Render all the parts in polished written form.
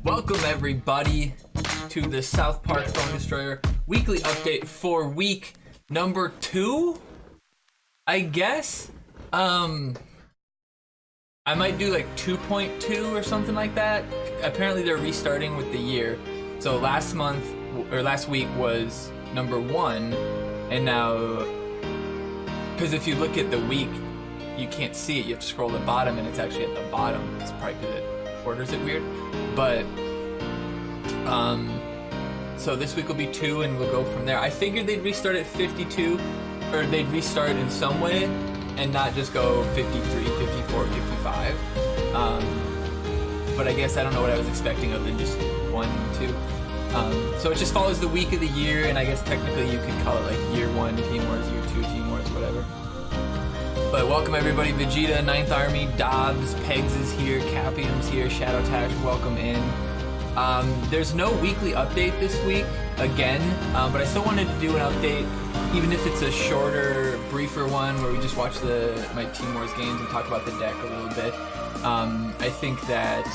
Welcome everybody to the South Park Phone Destroyer weekly update for week number 2, I guess. I might do like 2.2 or something like that. Apparently they're restarting with the year. So last week was number 1, and now, because if you look at the week, you can't see it. You have to scroll to the bottom, and it's actually at the bottom. It's probably because it orders it weird. But so this week will be 2, and we'll go from there. I figured they'd restart at 52, or they'd restart in some way, and not just go 53, 54, 55. But I guess I don't know what I was expecting other than just 1, 2. So it just follows the week of the year, and I guess technically you could call it like year 1 Team Wars, year 2 Team Wars, whatever. But welcome everybody, Vegeta, 9th Army, Dobbs, Pegs is here, Capium's here, Shadow Tash, welcome in. There's no weekly update this week, again, but I still wanted to do an update, even if it's a shorter, briefer one, where we just watch my Team Wars games and talk about the deck a little bit. I think that,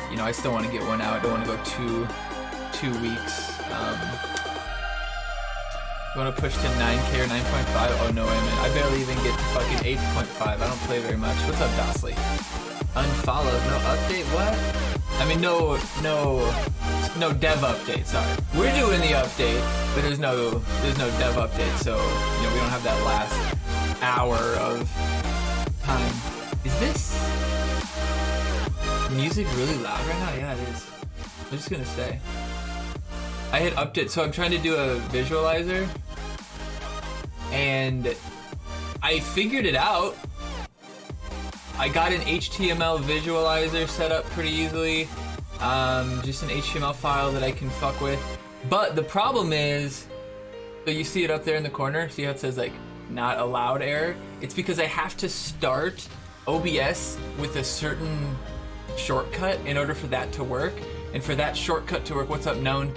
you know, I still want to get one out. I don't want to go two weeks. You want to push to 9K or 9.5? Oh no, wait a minute. I barely even get to fucking 8.5. I don't play very much. What's up, Dosley? Unfollowed. No update? What? I mean, no dev update. Sorry. We're doing the update, but there's no dev update. So, you know, we don't have that last hour of time. Is this music really loud right now? Yeah, it is. I'm just gonna say. I hit update, so I'm trying to do a visualizer, and I figured it out. I got an HTML visualizer set up pretty easily, just an HTML file that I can fuck with. But the problem is, so you see it up there in the corner, see how it says like not allowed error? It's because I have to start OBS with a certain shortcut in order for that to work. And for that shortcut to work, what's up, Known?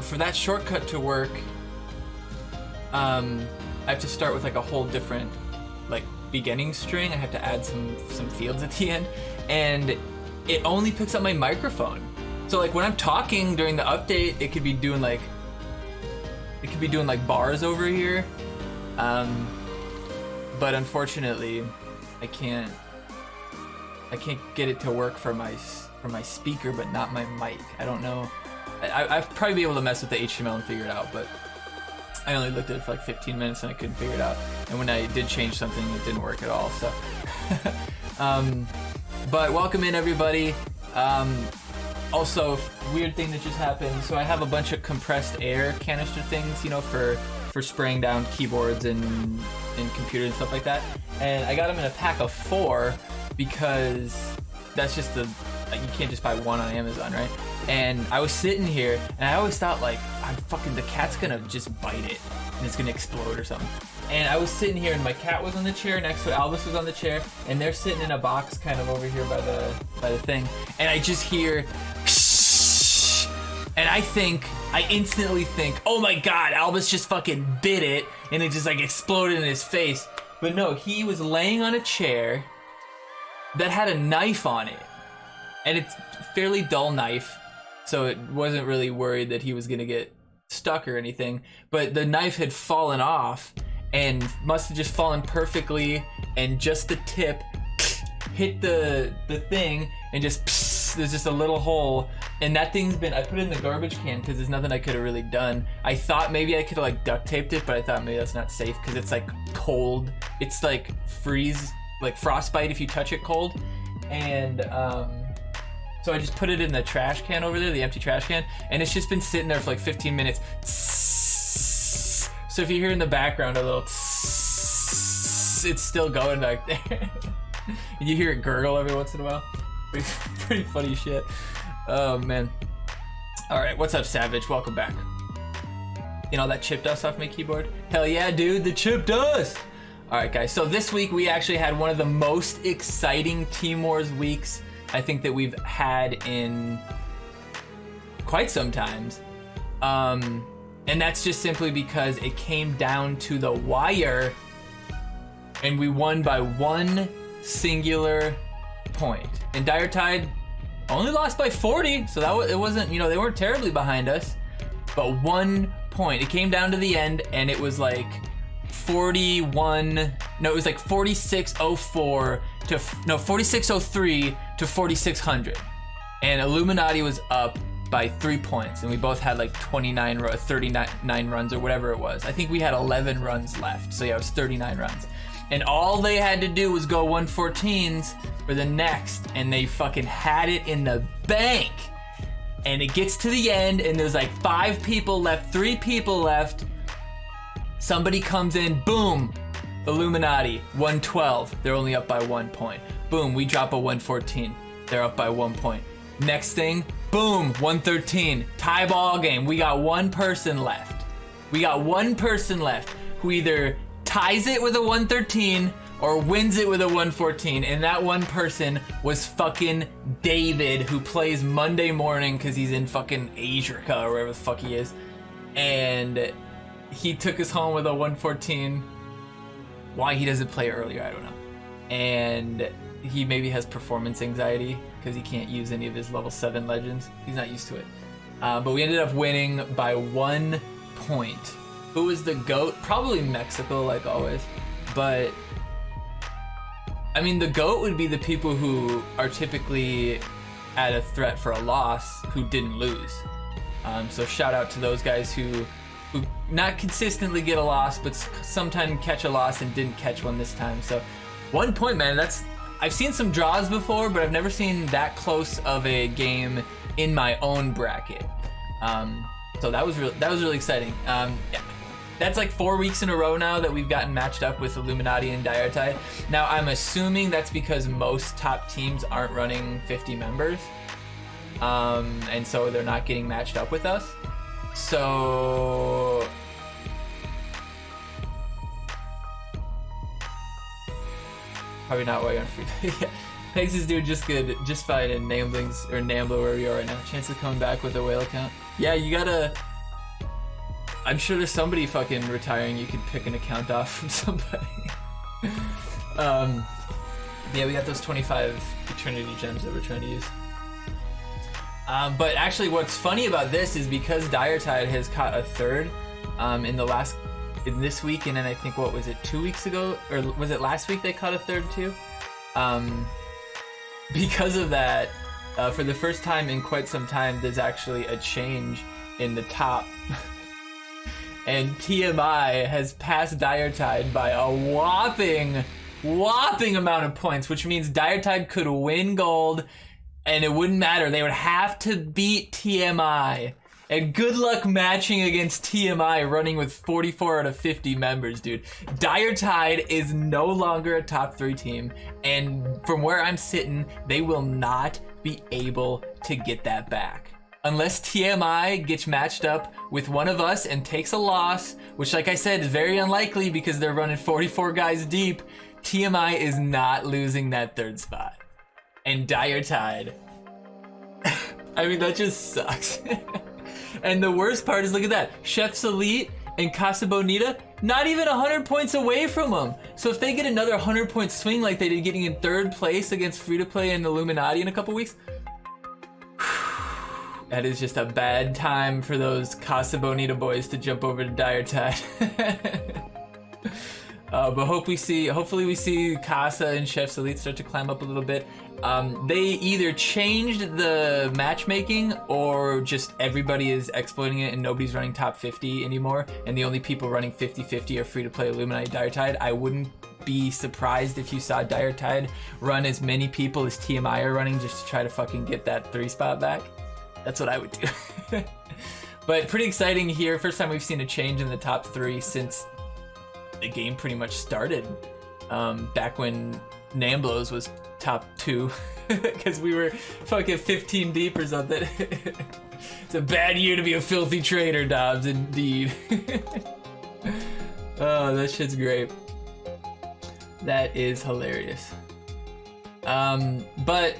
For that shortcut to work, I have to start with like a whole different like beginning string. I have to add some fields at the end, and it only picks up my microphone. So like when I'm talking during the update, it could be doing like bars over here. But unfortunately, I can't get it to work for my speaker, but not my mic. I don't know. I'd probably be able to mess with the HTML and figure it out, but I only looked at it for like 15 minutes and I couldn't figure it out. And when I did change something, it didn't work at all. So, but welcome in everybody. Also, weird thing that just happened. So I have a bunch of compressed air canister things, you know, for spraying down keyboards and computers and stuff like that. And I got them in a pack of 4 because that's just you can't just buy one on Amazon, right? And I was sitting here, and I always thought like, the cat's gonna just bite it, and it's gonna explode or something. And I was sitting here, and my cat was on the chair next to it, Albus was on the chair, and they're sitting in a box kind of over here by the thing, and I just hear, and I instantly think, oh my god, Albus just fucking bit it, and it just like exploded in his face. But no, he was laying on a chair that had a knife on it, and it's a fairly dull knife, so it wasn't really worried that he was gonna get stuck or anything. But the knife had fallen off and must have just fallen perfectly, and just the tip hit the thing, and just there's just a little hole, and that thing's been, I put it in the garbage can because there's nothing I could have really done. I thought maybe I could have like duct taped it, but I thought maybe that's not safe because it's like cold. It's like frostbite if you touch it cold. And so I just put it in the trash can over there, the empty trash can, and it's just been sitting there for like 15 minutes. So if you hear in the background a little, it's still going back there. You hear it gurgle every once in a while. Pretty funny shit. Oh man. All right, what's up, Savage? Welcome back. You know that chip dust off my keyboard? Hell yeah, dude, the chip dust. All right, guys. So this week we actually had one of the most exciting Team Wars weeks I think that we've had in quite some times. And that's just simply because it came down to the wire and we won by one singular point. And Dire Tide, Only lost by 40, so that it wasn't, you know, they weren't terribly behind us. But 1 point. It came down to the end, and it was like 41. No, it was like 4604 to 4603 to 4600, and Illuminati was up by 3 points, and we both had like 39 runs or whatever it was. I think we had 11 runs left, so yeah, it was 39 runs. And all they had to do was go 114s for the next, and they fucking had it in the bank. And it gets to the end, and there's like 5 people left, 3 people left. Somebody comes in, boom, Illuminati, 112. They're only up by 1 point. Boom, we drop a 114. They're up by 1 point. Next thing, boom, 113. Tie ball game. We got one person left. We got one person left who either ties it with a 113 or wins it with a 114, and that one person was fucking David, who plays Monday morning because he's in fucking Asia or wherever the fuck he is, and he took us home with a 114. Why he doesn't play earlier, I don't know. And he maybe has performance anxiety because he can't use any of his level 7 legends. He's not used to it. But we ended up winning by 1 point. Who was the GOAT? Probably Mexico, like always. But I mean, the GOAT would be the people who are typically at a threat for a loss who didn't lose. So shout out to those guys who not consistently get a loss, but sometimes catch a loss and didn't catch one this time. So 1 point, man. I've seen some draws before, but I've never seen that close of a game in my own bracket. So that was really exciting. Yeah. That's like 4 weeks in a row now that we've gotten matched up with Illuminati and Dire Tide. Now, I'm assuming that's because most top teams aren't running 50 members. And so they're not getting matched up with us. So probably not why you're on free. Yeah. Pegs is doing just good, just fine in Namblings or Namblo where we are right now. Chance of coming back with a whale account. Yeah, you gotta. I'm sure there's somebody fucking retiring. You can pick an account off from somebody. Yeah, we got those 25 Eternity Gems that we're trying to use. But actually, what's funny about this is because Dire Tide has caught a third in this week, and then I think, what was it, 2 weeks ago, or was it last week they caught a third too? Because of that, for the first time in quite some time, there's actually a change in the top. And TMI has passed Dire Tide by a whopping amount of points, which means Dire Tide could win gold, and it wouldn't matter. They would have to beat TMI. And good luck matching against TMI running with 44 out of 50 members, dude. Dire Tide is no longer a top 3 team, and from where I'm sitting, they will not be able to get that back. Unless TMI gets matched up with one of us and takes a loss, which, like I said, is very unlikely because they're running 44 guys deep, TMI is not losing that third spot. And Dire Tide, I mean, that just sucks. And the worst part is, look at that. Chef's Elite and Casa Bonita, not even 100 points away from them. So if they get another 100-point swing like they did getting in third place against Free-to-Play and Illuminati in a couple weeks, that is just a bad time for those Casa Bonita boys to jump over to Dire Tide. But hopefully we see Casa and Chef's Elite start to climb up a little bit. They either changed the matchmaking or just everybody is exploiting it and nobody's running top 50 anymore, and the only people running 50-50 are Free-to-Play, Illuminati, Dire Tide. I wouldn't be surprised if you saw Dire Tide run as many people as TMI are running just to try to fucking get that 3 spot back. That's what I would do. But pretty exciting here. First time we've seen a change in the top 3 since the game pretty much started. Back when Namblos was top 2. Because we were fucking 15 deep or something. It's a bad year to be a filthy trader, Dobbs, indeed. Oh, that shit's great. That is hilarious. But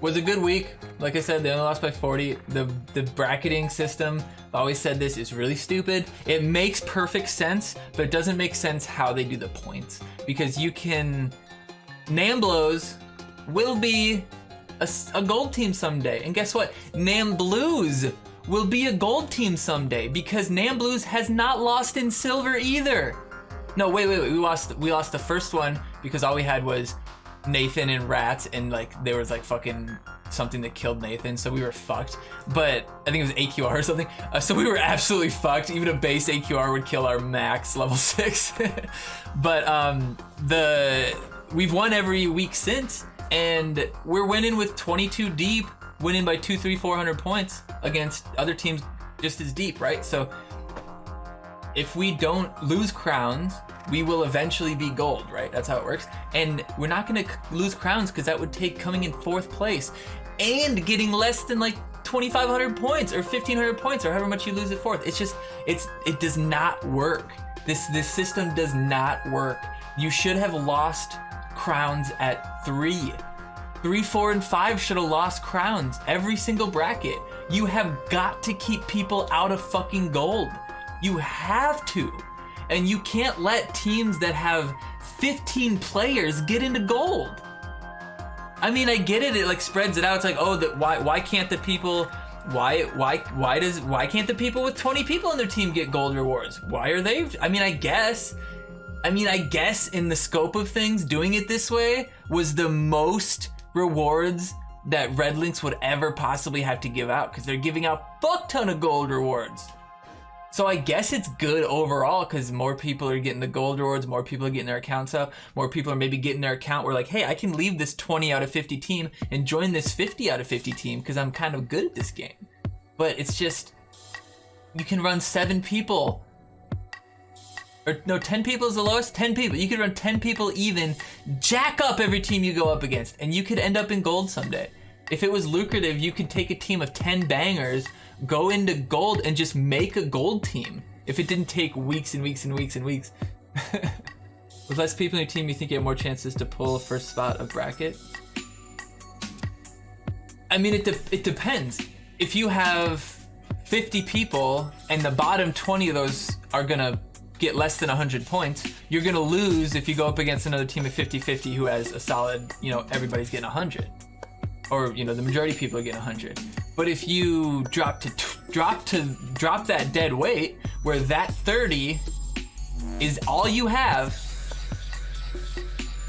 was a good week. Like I said, they only lost by 40. The bracketing system, I've always said this, is really stupid. It makes perfect sense, but it doesn't make sense how they do the points. Because you can... Namblos will be a gold team someday. And guess what? Nam Blues will be a gold team someday because Nam Blues has not lost in silver either. No, wait. We lost the first one because all we had was Nathan and Rats, and like there was like fucking something that killed Nathan, so we were fucked. But I think it was AQR or something. So we were absolutely fucked. Even a base AQR would kill our max level 6. But we've won every week since, and we're winning with 22 deep, winning by 200, 300, 400 points against other teams just as deep, right? So if we don't lose crowns, we will eventually be gold, right? That's how it works. And we're not gonna lose crowns because that would take coming in 4th place and getting less than like 2,500 points or 1,500 points or however much you lose at 4th. It's just, it does not work. This system does not work. You should have lost crowns at 3. 3, 4, and 5 should have lost crowns every single bracket. You have got to keep people out of fucking gold. You have to. And you can't let teams that have 15 players get into gold. I mean, I get it. It like spreads it out. It's like, oh, why can't the people? Why can't the people with 20 people in their team get gold rewards? Why are they? I mean, I guess in the scope of things, doing it this way was the most rewards that Red Lynx would ever possibly have to give out, because they're giving out a fuck ton of gold rewards. So I guess it's good overall because more people are getting the gold rewards, more people are getting their accounts up, more people are maybe getting their account where like, hey, I can leave this 20 out of 50 team and join this 50 out of 50 team because I'm kind of good at this game. But it's just, you can run 7 people. Or no, 10 people is the lowest? 10 people. You could run 10 people even, jack up every team you go up against, and you could end up in gold someday. If it was lucrative, you could take a team of 10 bangers, go into gold, and just make a gold team. If it didn't take weeks and weeks and weeks and weeks. With less people in your team, you think you have more chances to pull a first spot of bracket? I mean, it depends. If you have 50 people and the bottom 20 of those are gonna get less than 100 points, you're gonna lose if you go up against another team of 50-50 who has a solid, everybody's getting 100. Or, the majority of people are getting 100. But if you drop that dead weight where that 30 is all you have,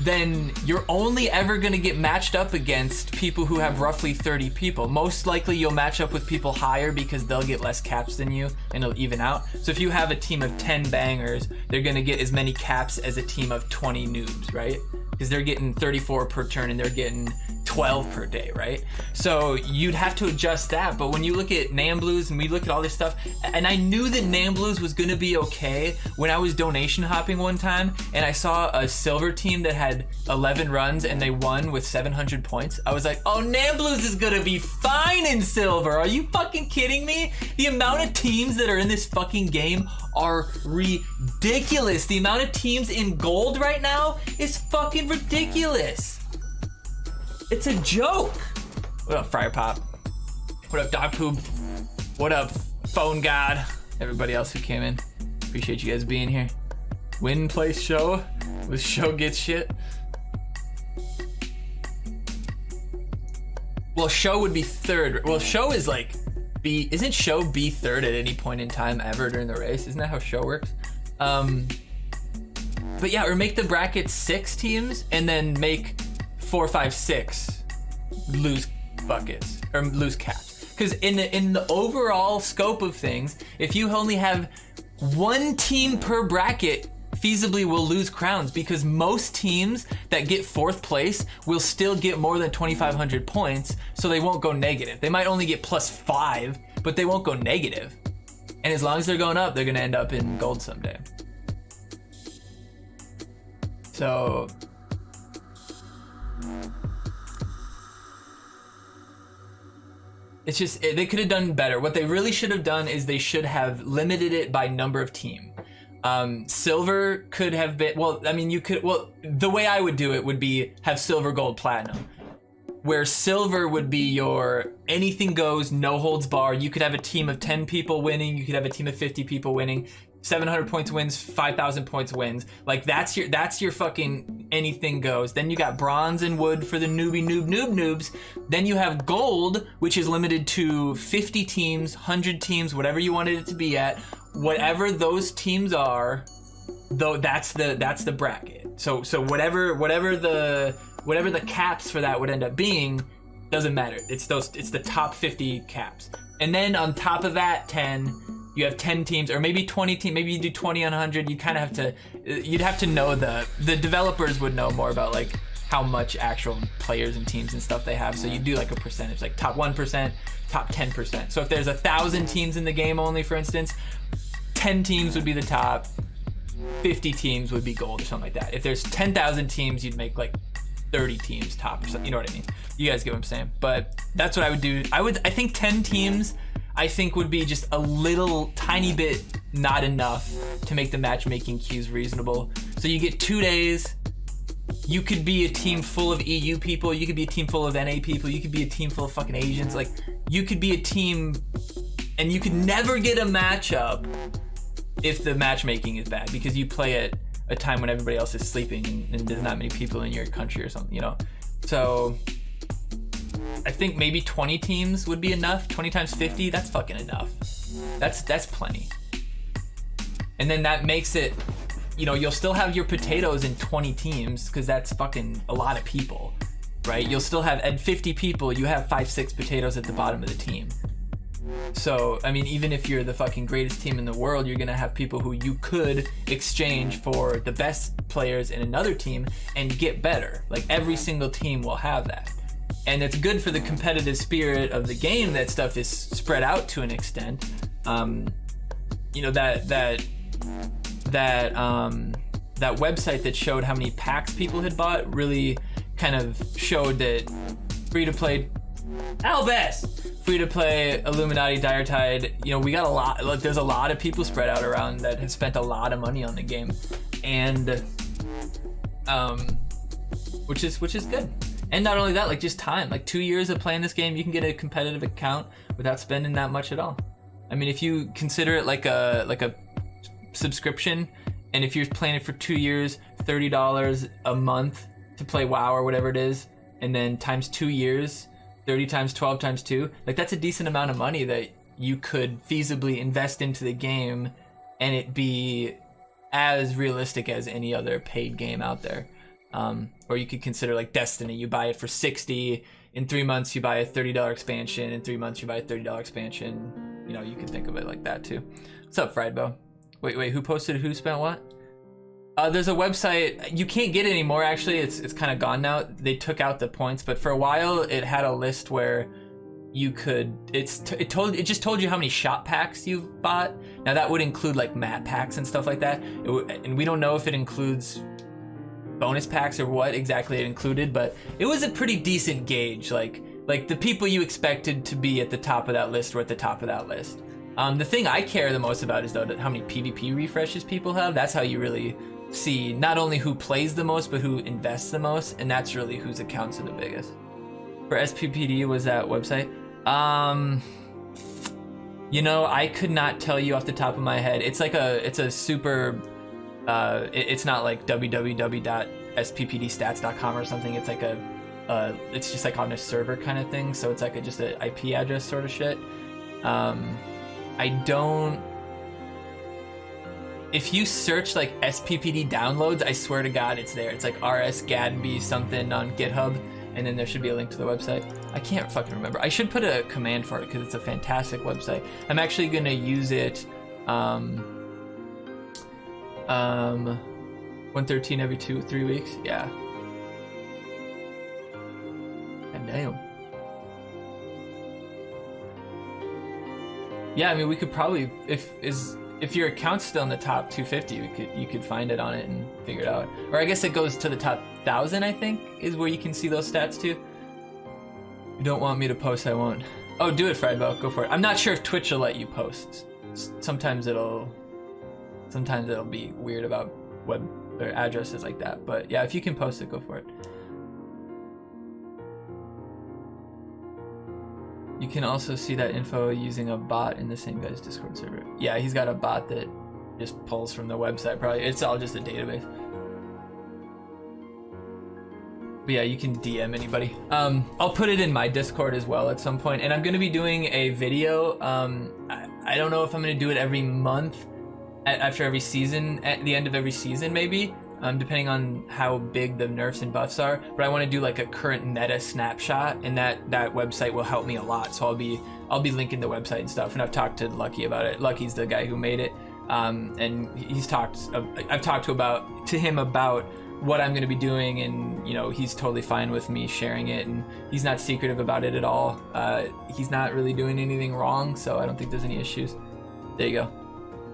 then you're only ever gonna get matched up against people who have roughly 30 people. Most likely you'll match up with people higher because they'll get less caps than you and it'll even out. So if you have a team of 10 bangers, they're gonna get as many caps as a team of 20 noobs, right? Because they're getting 34 per turn and they're getting 12 per day, right? So you'd have to adjust that. But when you look at Nam Blues and we look at all this stuff, and I knew that Nam Blues was gonna be okay when I was donation hopping one time and I saw a silver team that had 11 runs and they won with 700 points. I was like, oh, Nam Blues is gonna be fine in silver. Are you fucking kidding me? The amount of teams that are in this fucking game are ridiculous. The amount of teams in gold right now is fucking ridiculous. It's a joke. What up, Friar Pop? What up, Dog Poop? What up, Phone God? Everybody else who came in. Appreciate you guys being here. Win, place, show. With show gets shit. Well, show would be third. Well, show is like B. Isn't show B third at any point in time ever during the race? Isn't that how show works? But yeah, or make the bracket 6 teams and then make 4, 5, 6 lose buckets or lose caps. Because in the overall scope of things, if you only have 1 team per bracket, feasibly will lose crowns because most teams that get 4th place will still get more than 2,500 points, so they won't go negative. They might only get +5, but they won't go negative. And as long as they're going up, they're gonna end up in gold someday. So it's just, they could have done better. What they really should have done is they should have limited it by number of team. Silver could have been, the way I would do it would be have silver, gold, platinum. Where silver would be your anything goes, no holds bar. You could have a team of 10 people winning. You could have a team of 50 people winning. 700 points wins, 5,000 points wins. Like that's your fucking anything goes. Then you got bronze and wood for the noobs. Then you have gold, which is limited to 50 teams, 100 teams, whatever you wanted it to be at. Whatever those teams are, though, that's the bracket. So whatever the caps for that would end up being doesn't matter. It's the top 50 caps. And then on top of that 10, you have 10 teams, or maybe 20 teams. Maybe you do 20 on 100. You kind of have to. You'd have to know the developers would know more about like how much actual players and teams and stuff they have. So you do like a percentage, like top 1%, top 10%. So if there's 1,000 teams in the game only, for instance, 10 teams would be the top. 50 teams would be gold or something like that. If there's 10,000 teams, you'd make like 30 teams top or something. You know what I mean? You guys get what I'm saying. But that's what I would do. I think 10 teams. I think would be just a little tiny bit not enough to make the matchmaking queues reasonable. So you get 2 days. You could be a team full of EU people. You could be a team full of NA people. You could be a team full of fucking Asians. Like, you could be a team, and you could never get a matchup if the matchmaking is bad, because you play at a time when everybody else is sleeping and there's not many people in your country or something, you know? So I think maybe 20 teams would be enough. 20 times 50, that's fucking enough. That's plenty. And then that makes it, you know, you'll still have your potatoes in 20 teams, because that's fucking a lot of people, right? You'll still have, at 50 people, you have 5-6 potatoes at the bottom of the team. So, I mean, even if you're the fucking greatest team in the world, you're gonna have people who you could exchange for the best players in another team and get better. Like, every single team will have that. And it's good for the competitive spirit of the game that stuff is spread out to an extent. You know, that website that showed how many packs people had bought really kind of showed that free-to-play free-to-play Illuminati Diretide, you know, we got a lot, like, there's a lot of people spread out around that have spent a lot of money on the game, and which is good. And not only that, like, just time, like 2 years of playing this game, you can get a competitive account without spending that much at all. I mean, if you consider it like a subscription, and if you're playing it for 2 years, $30 a month to play WoW or whatever it is, and then times 2 years, 30 times 12 times 2, like, that's a decent amount of money that you could feasibly invest into the game and it be as realistic as any other paid game out there. Or you could consider like Destiny, you buy it for $60, in 3 months you buy a $30 expansion, in 3 months you buy a $30 expansion. You know, you could think of it like that too. What's up, Friedbo? Wait, who posted who spent what? There's a website, you can't get it anymore actually, it's kind of gone now. They took out the points, but for a while it had a list where you could, it just told you how many shop packs you've bought. Now that would include like map packs and stuff like that. And we don't know if it includes bonus packs or what exactly it included, but it was a pretty decent gauge. Like the people you expected to be at the top of that list were at the top of that list. The thing I care the most about is though how many PvP refreshes people have. That's how you really see not only who plays the most, but who invests the most, and that's really whose accounts are the biggest. For SPPD was that website? You know, I could not tell you off the top of my head. It's like it's a super, it's not like www.spppdstats.com or something. It's like it's just like on a server kind of thing. So it's like just an IP address sort of shit. If you search like SPPD downloads, I swear to God, it's there. It's like rsgadby something on GitHub, and then there should be a link to the website. I can't fucking remember. I should put a command for it because it's a fantastic website. I'm actually gonna use it 113 every 2-3 weeks. Yeah. God damn. Yeah, I mean, we could probably, if your account's still in the top 250, you could find it on it and figure it out. Or I guess it goes to the top 1,000, I think, is where you can see those stats too. You don't want me to post, I won't. Oh, do it, Friedbo, go for it. I'm not sure if Twitch will let you post. Sometimes it'll be weird about web or addresses like that. But yeah, if you can post it, go for it. You can also see that info using a bot in the same guy's Discord server. Yeah, he's got a bot that just pulls from the website, probably. It's all just a database. But yeah, you can DM anybody. I'll put it in my Discord as well at some point, and I'm gonna be doing a video. I don't know if I'm gonna do it every month, after every season, at the end of every season maybe, depending on how big the nerfs and buffs are. But I want to do like a current meta snapshot, and that website will help me a lot. So I'll be linking the website and stuff. And I've talked to Lucky about it. Lucky's the guy who made it, and I've talked to him about what I'm going to be doing, and you know, he's totally fine with me sharing it, and he's not secretive about it at all. He's not really doing anything wrong, so I don't think there's any issues. There you go.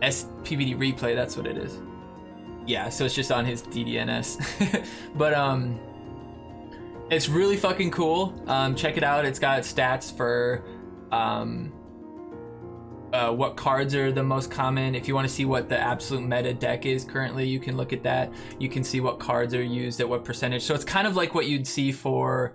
SPPD replay, that's what it is. Yeah, so it's just on his DDNS. But it's really fucking cool. Check it out. It's got stats for what cards are the most common. If you want to see what the absolute meta deck is currently, you can look at that. You can see what cards are used at what percentage. So it's kind of like what you'd see for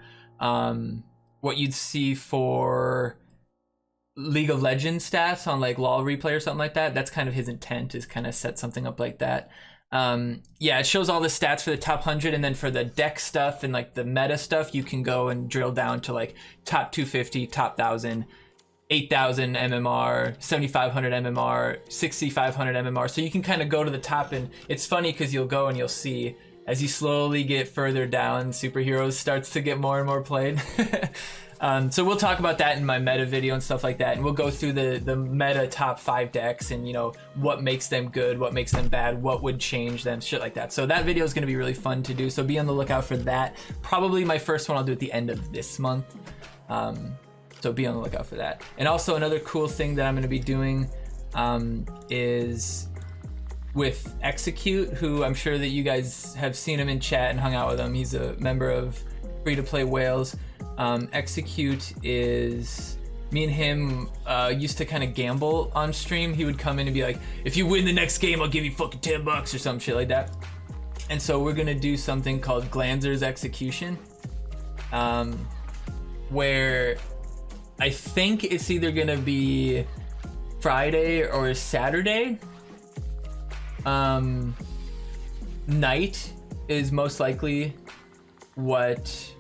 League of Legends stats on like LoL replay or something like that. That's kind of his intent, is kind of set something up like that. Yeah, it shows all the stats for the top 100, and then for the deck stuff and like the meta stuff, you can go and drill down to like top 250, top 1000, 8,000 MMR, 7,500 MMR, 6,500 MMR. So you can kind of go to the top, and it's funny because you'll go and you'll see as you slowly get further down, Superheroes starts to get more and more played. So we'll talk about that in my meta video and stuff like that, and we'll go through the meta top 5 decks, and you know, what makes them good, what makes them bad, what would change them, shit like that. So that video is going to be really fun to do, so be on the lookout for that. Probably my first one I'll do at the end of this month. So be on the lookout for that. And also another cool thing that I'm going to be doing is with Execute, who I'm sure that you guys have seen him in chat and hung out with him. He's a member of Free to Play Whales. Execute is, me and him used to kind of gamble on stream. He would come in and be like, if you win the next game, I'll give you fucking $10 or some shit like that. And so we're gonna do something called Glanzer's Execution, where I think it's either gonna be Friday or Saturday. Night is most likely what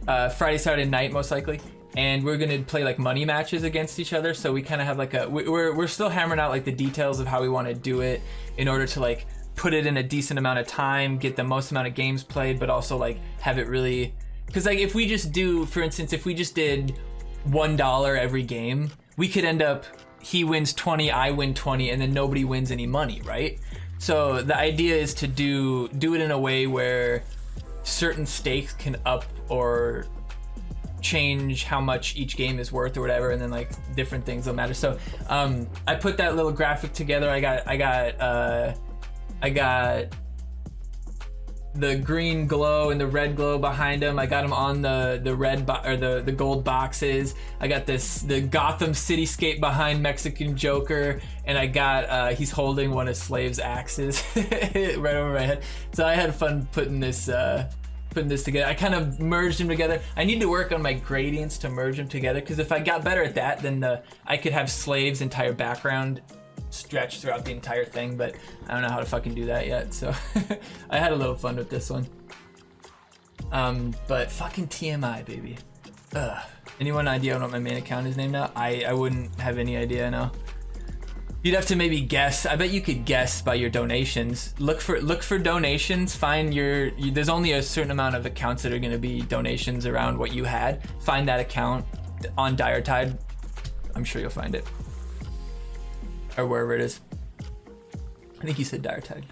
Friday, Saturday night most likely, and we're gonna play like money matches against each other. So we kind of have like we're still hammering out like the details of how we want to do it in order to like put it in a decent amount of time, get the most amount of games played, but also like have it really, because like if we just do, for instance, if we just did $1 every game, we could end up, he wins 20, I win 20, and then nobody wins any money, right? So the idea is to do it in a way where certain stakes can up or change how much each game is worth or whatever, and then like different things don't matter. So I put that little graphic together. I got the green glow and the red glow behind him. I got him on the red or the gold boxes. I got the Gotham cityscape behind Mexican Joker, and I got he's holding one of Slave's axes right over my head. So I had fun putting this together. I kind of merged them together. I need to work on my gradients to merge them together, because if I got better at that, then I could have Slave's entire background stretch throughout the entire thing, but I don't know how to fucking do that yet. So I had a little fun with this one. But fucking TMI, baby. Ugh. Anyone idea what my main account is named now? I wouldn't have any idea now. You'd have to maybe guess. I bet you could guess by your donations. Look for donations. Find there's only a certain amount of accounts that are going to be donations around what you had. Find that account on Dire Tide. I'm sure you'll find it. Or wherever it is. I think you said Dire Tide.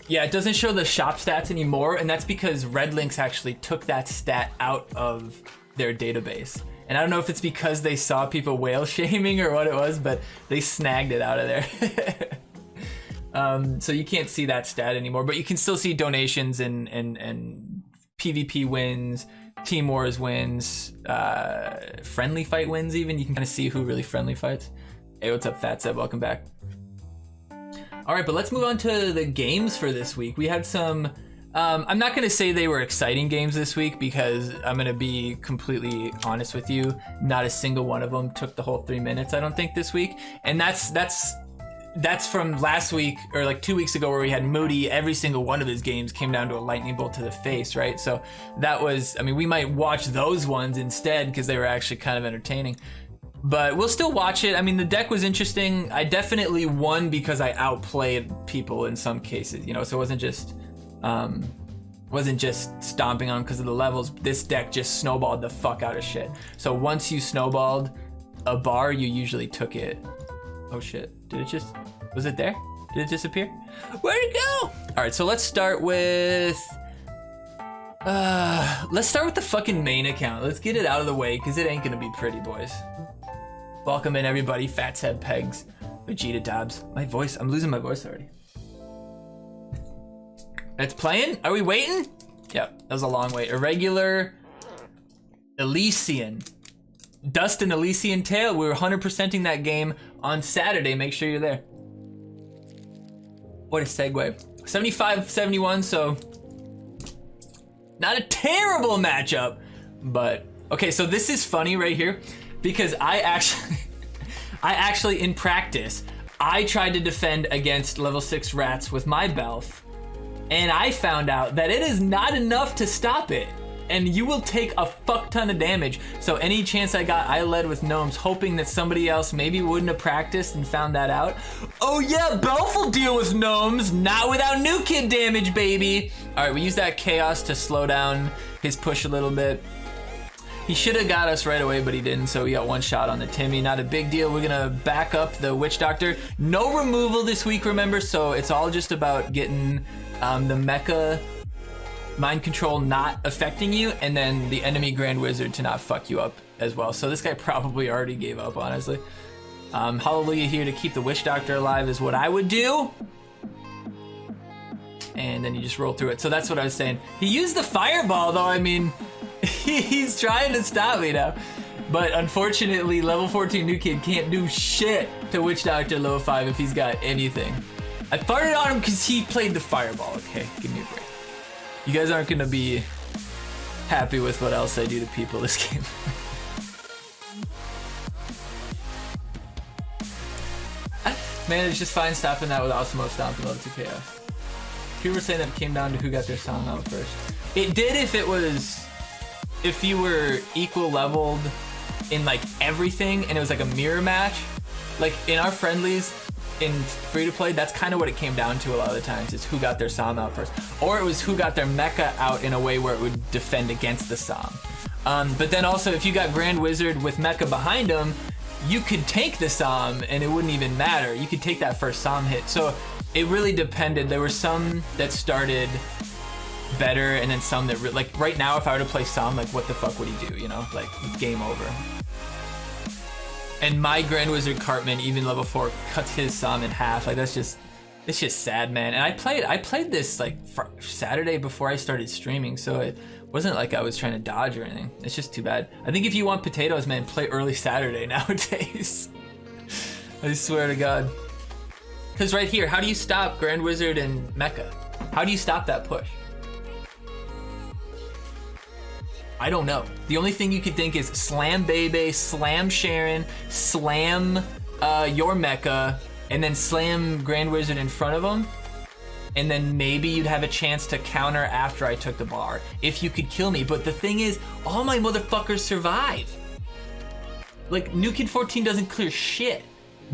Yeah, it doesn't show the shop stats anymore, and that's because Redlinks actually took that stat out of their database. And I don't know if it's because they saw people whale shaming or what it was, but they snagged it out of there. So you can't see that stat anymore, but you can still see donations and PvP wins, Team Wars wins, friendly fight wins even. You can kind of see who really friendly fights. Hey, what's up, Fat Seb? Welcome back. All right, but let's move on to the games for this week. We had some, I'm not going to say they were exciting games this week, because I'm going to be completely honest with you. Not a single one of them took the whole 3 minutes, I don't think, this week. And that's that's from last week or like 2 weeks ago where we had Moody. Every single one of his games came down to a lightning bolt to the face, right? So that was, I mean, we might watch those ones instead because they were actually kind of entertaining. But we'll still watch it. I mean, the deck was interesting. I definitely won because I outplayed people in some cases, you know, so it wasn't just stomping on because of the levels. This deck just snowballed the fuck out of shit. So once you snowballed a bar, you usually took it. Oh shit, was it there? Did it disappear? Where'd it go? All right, so let's start with the fucking main account. Let's get it out of the way because it ain't gonna be pretty, boys. Welcome in everybody, Fats Head Pegs, Vegeta Dobbs. My voice, I'm losing my voice already. It's playing? Are we waiting? Yep, that was a long wait. Irregular Elysian. Dustin Elysian Tale. We were 100%ing that game on Saturday. Make sure you're there. What a segue. 75-71, so not a terrible matchup, but okay, so this is funny right here because I actually in practice, I tried to defend against level 6 rats with my Belf, and I found out that it is not enough to stop it. And you will take a fuck ton of damage. So any chance I got, I led with gnomes, hoping that somebody else maybe wouldn't have practiced and found that out. Oh yeah, Belf will deal with gnomes, not without new kid damage, baby. All right, we used that chaos to slow down his push a little bit. He should have got us right away, but he didn't, so we got one shot on the Timmy. Not a big deal. We're gonna back up the Witch Doctor. No removal this week, remember, so it's all just about getting the mecha mind control not affecting you, and then the enemy Grand Wizard to not fuck you up as well. So this guy probably already gave up, honestly. Hallelujah here to keep the Witch Doctor alive is what I would do. And then you just roll through it. So that's what I was saying. He used the fireball though, I mean, he's trying to stop me now. But unfortunately, level 14 new kid can't do shit to Witch Doctor level 5 if he's got anything. I farted on him because he played the fireball. Okay, give me a break. You guys aren't gonna be happy with what else I do to people this game. Man, it's just fine stopping that with Osmo stomping level 2 chaos. People were saying that it came down to who got their song out first. It did if you were equal leveled in like everything and it was like a mirror match. Like in our friendlies, in free-to-play, that's kind of what it came down to a lot of the times, is who got their Psalm out first. Or it was who got their mecha out in a way where it would defend against the Psalm. But then also, if you got Grand Wizard with mecha behind him, you could take the Psalm and it wouldn't even matter. You could take that first Psalm hit. So it really depended. There were some that started better and then some that, like right now, if I were to play Psalm, like what the fuck would he do, you know? Like, game over. And my Grand Wizard Cartman, even level 4, cuts his Psalm in half. Like it's just sad, man. And I played this like Saturday before I started streaming, so it wasn't like I was trying to dodge or anything. It's just too bad. I think if you want potatoes, man, play early Saturday nowadays. I swear to God. Because right here, how do you stop Grand Wizard and Mecha? How do you stop that push? I don't know. The only thing you could think is slam Bebe, slam Sharon, slam your mecha, and then slam Grand Wizard in front of him. And then maybe you'd have a chance to counter after I took the bar, if you could kill me. But the thing is, all my motherfuckers survive. Like, New Kid 14 doesn't clear shit.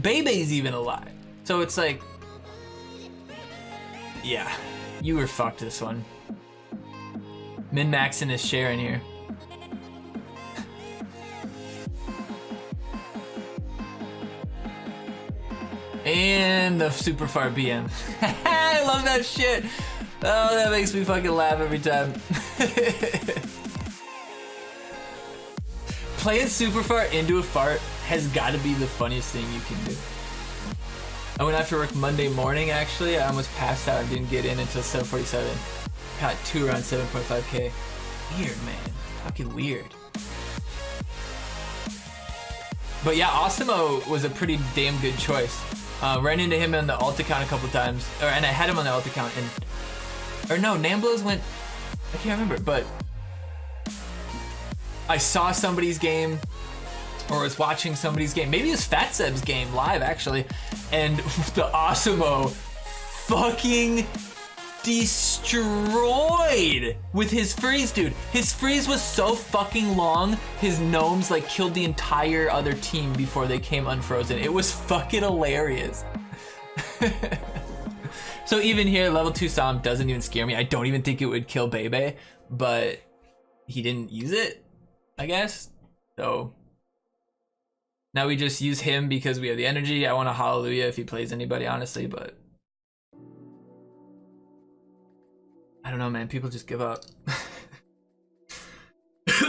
Bebe's even alive. So it's like, yeah, you were fucked this one. Min-maxing is Sharon here. And the super far BM. I love that shit. Oh, that makes me fucking laugh every time. Playing super far into a fart has got to be the funniest thing you can do. I went after work Monday morning, actually. I almost passed out and didn't get in until 7:47. Got 2 around 7.5k. Weird, man. Fucking weird. But yeah, Osimo was a pretty damn good choice. Ran into him on the alt account a couple times, and I had him on the alt account, or no, Namblos went, I can't remember, but I saw somebody's game, or was watching somebody's game. Maybe it was Fat Seb's game live, actually. And the Osimo fucking destroyed with his freeze, dude. His freeze was so fucking long, his gnomes like killed the entire other team before they came unfrozen. It was fucking hilarious. So even here, level 2 Psalm doesn't even scare me. I don't even think it would kill Bebe, but he didn't use it, I guess. So now we just use him because we have the energy. I want a Hallelujah if he plays anybody, honestly, but I don't know, man. People just give up.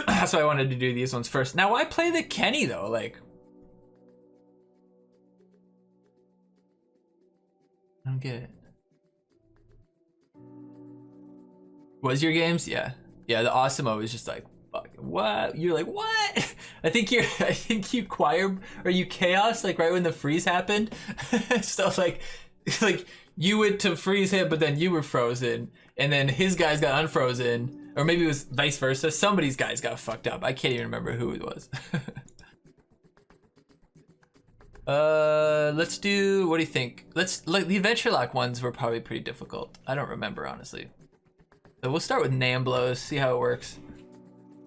That's why I wanted to do these ones first. Now, why play the Kenny, though? Like, I don't get it. Was your games? Yeah. Yeah, the Osimo was just like, fuck, what? You're like, what? I think you choir, or you chaos, like right when the freeze happened. So like you went to freeze him, but then you were frozen, and then his guys got unfrozen, or maybe it was vice versa. Somebody's guys got fucked up. I can't even remember who it was. Let's do, what do you think? Like the Adventure Lock ones were probably pretty difficult. I don't remember, honestly. So we'll start with Namblos, see how it works.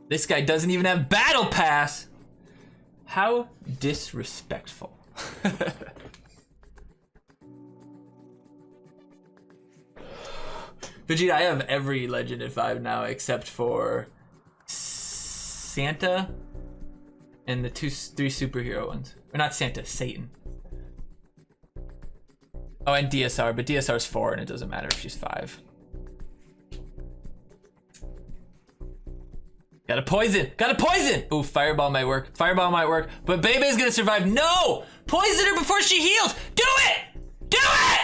This guy doesn't even have Battle Pass. How disrespectful. Vegeta, I have every legend at 5 now except for Santa and the 3 superhero ones. Or not Santa, Satan. Oh, and DSR, but DSR's 4 and it doesn't matter if she's 5. Got a poison! Got a poison! Ooh, fireball might work. Fireball might work. But Bebe's gonna survive. No! Poison her before she heals! Do it! Do it!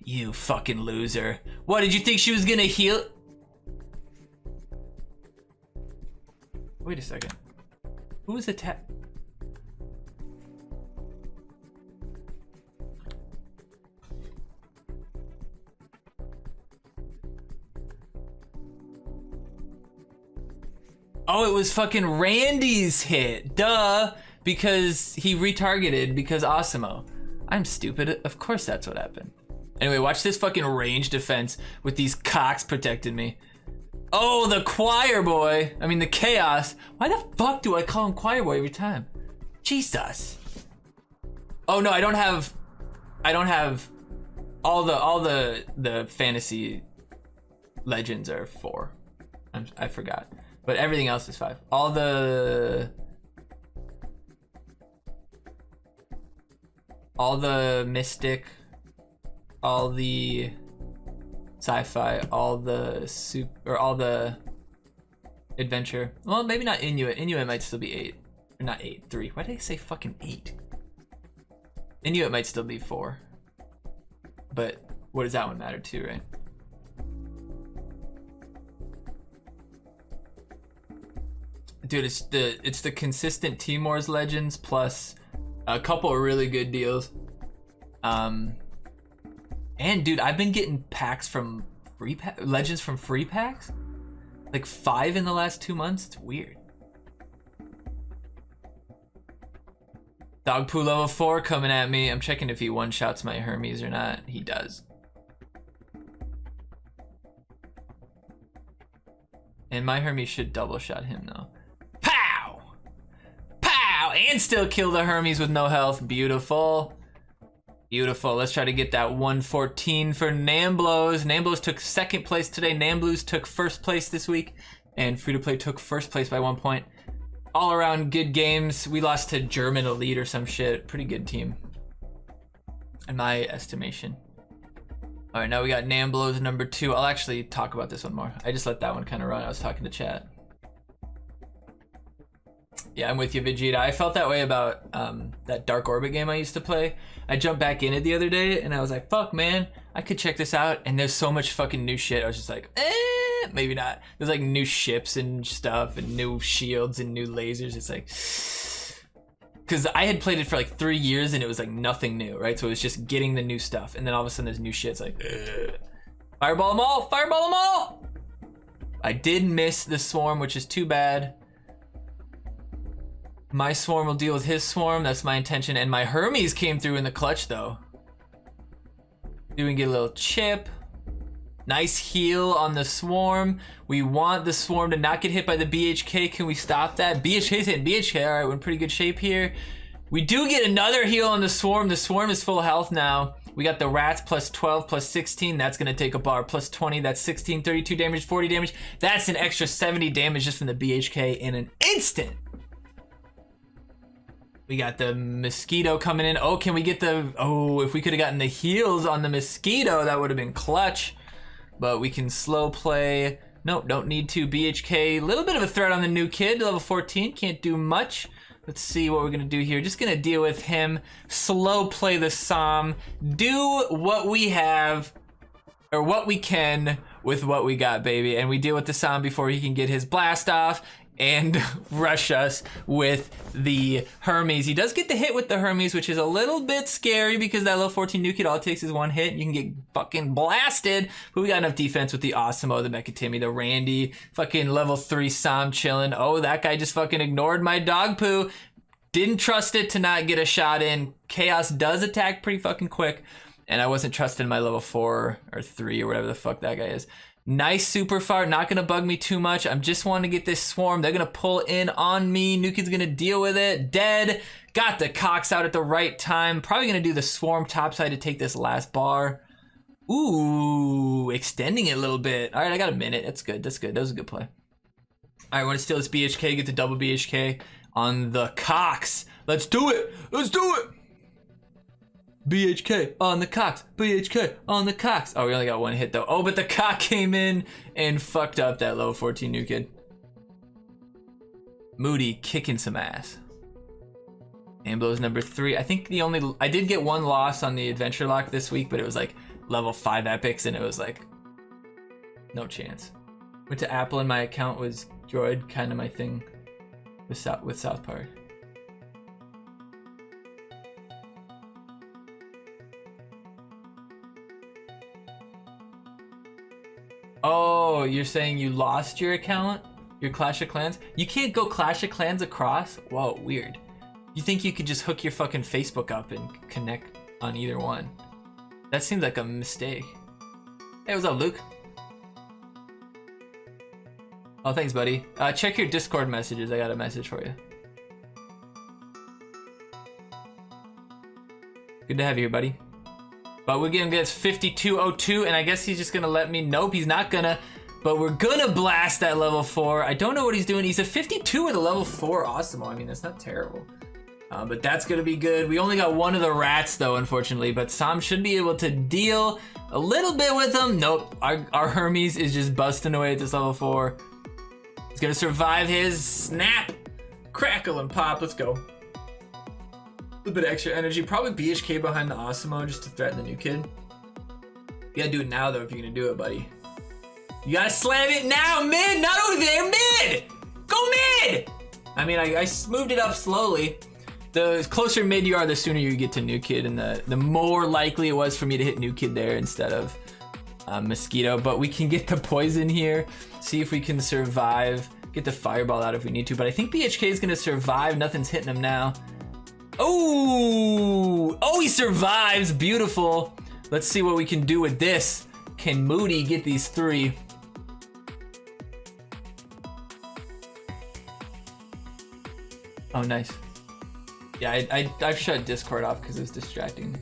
You fucking loser. What, did you think she was gonna heal? Wait a second. Who was attacked? Oh, it was fucking Randy's hit. Duh. Because he retargeted because Osimo. I'm stupid. Of course that's what happened. Anyway, watch this fucking range defense with these cocks protecting me. Oh, the choir boy. I mean, the chaos. Why the fuck do I call him choir boy every time? Jesus. Oh no, I don't have all the fantasy legends are 4. I forgot. But everything else is 5. All the mystic, all the sci-fi, all the adventure. Well, maybe not Inuit. Inuit might still be 8. Or not 8, 3. Why did I say fucking 8? Inuit might still be 4. But what does that one matter too, right? Dude, it's the consistent Team Wars legends plus a couple of really good deals. And dude, I've been getting packs from legends from free packs, like 5 in the last 2 months. It's weird. Dog Poo level 4 coming at me. I'm checking if he one-shots my Hermes or not. He does. And my Hermes should double shot him though. Pow! Pow! And still kill the Hermes with no health. Beautiful. Beautiful. Let's try to get that 114 for Namblos. Namblos took 2nd place today. Namblos took 1st place this week. And Free to Play took 1st place by 1 point. All around good games. We lost to German Elite or some shit. Pretty good team, in my estimation. All right, now we got Namblos number 2. I'll actually talk about this one more. I just let that one kind of run. I was talking to chat. Yeah, I'm with you, Vegeta. I felt that way about that Dark Orbit game I used to play. I jumped back in it the other day, and I was like, fuck, man. I could check this out, and there's so much fucking new shit. I was just like, maybe not. There's like new ships and stuff, and new shields and new lasers. It's like... Because I had played it for like 3 years and it was like nothing new, right? So it was just getting the new stuff. And then all of a sudden there's new shit. It's like, fireball them all, fireball them all! I did miss the swarm, which is too bad. My swarm will deal with his swarm. That's my intention. And my Hermes came through in the clutch, though. We can get a little chip. Nice heal on the swarm. We want the swarm to not get hit by the BHK. Can we stop that? BHK's hitting BHK. All right, we're in pretty good shape here. We do get another heal on the swarm. The swarm is full health now. We got the rats plus 12 plus 16. That's going to take a bar. Plus 20. That's 16, 32 damage, 40 damage. That's an extra 70 damage just from the BHK in an instant. We got the mosquito coming in. Oh, can we get the... Oh, if we could have gotten the heals on the mosquito, that would have been clutch. But we can slow play. Nope, don't need to. BHK, a little bit of a threat on the new kid. Level 14, can't do much. Let's see what we're going to do here. Just going to deal with him. Slow play the Psalm. Do what we have, or what we can with what we got, baby. And we deal with the Psalm before he can get his blast off and rush us with the Hermes. He does get the hit with the Hermes, which is a little bit scary because that level 14 new kid all it takes is one hit and you can get fucking blasted. But we got enough defense with the Osimo, the Mekatimi, the Randy, fucking level 3 Sam chilling. Oh, that guy just fucking ignored my dog poo. Didn't trust it to not get a shot in. Chaos does attack pretty fucking quick. And I wasn't trusting my level 4 or 3 or whatever the fuck that guy is. Nice super fart, not gonna bug me too much. I'm just wanting to get this swarm. They're gonna pull in on me. New kid's gonna deal with it. Dead. Got the Cox out at the right time. Probably gonna do the swarm topside to take this last bar. Ooh, extending it a little bit. All right, I got a minute. That's good. That's good. That was a good play. All right, I want to steal this BHK, get the double BHK on the Cox. Let's do it. Let's do it. BHK on the Cox. BHK on the Cox. Oh, we only got one hit though. Oh, but the cock came in and fucked up that level 14 new kid. Moody kicking some ass. Amblo's number 3. I think I did get one loss on the adventure lock this week, but it was like level 5 epics and it was like no chance. Went to Apple and my account was Droid, kind of my thing with South Park. Oh, you're saying you lost your account? Your Clash of Clans? You can't go Clash of Clans across? Whoa, weird. You think you could just hook your fucking Facebook up and connect on either one? That seems like a mistake. Hey, what's up, Luke? Oh, thanks, buddy. Check your Discord messages. I got a message for you. Good to have you here, buddy. But we're gonna get 5202, and I guess he's just gonna let me. Nope, he's not gonna. But we're gonna blast that level 4. I don't know what he's doing. He's a 52 with a level 4 Osimo. I mean, that's not terrible. But that's gonna be good. We only got one of the rats though, unfortunately. But Sam should be able to deal a little bit with them. Nope, our Hermes is just busting away at this level 4. He's gonna survive his snap, crackle, and pop. Let's go. A little bit of extra energy. Probably BHK behind the Osimo just to threaten the new kid. You gotta do it now though if you're gonna do it, buddy. You gotta slam it now, mid! Not over there, mid! Go mid! I mean, I moved it up slowly. The closer mid you are, the sooner you get to new kid, and the more likely it was for me to hit new kid there instead of mosquito. But we can get the poison here, see if we can survive, get the fireball out if we need to. But I think BHK is gonna survive. Nothing's hitting him now. Oh, he survives. Beautiful. Let's see what we can do with this. Can Moody get these 3? Oh, nice. Yeah, I've shut Discord off because it was distracting me.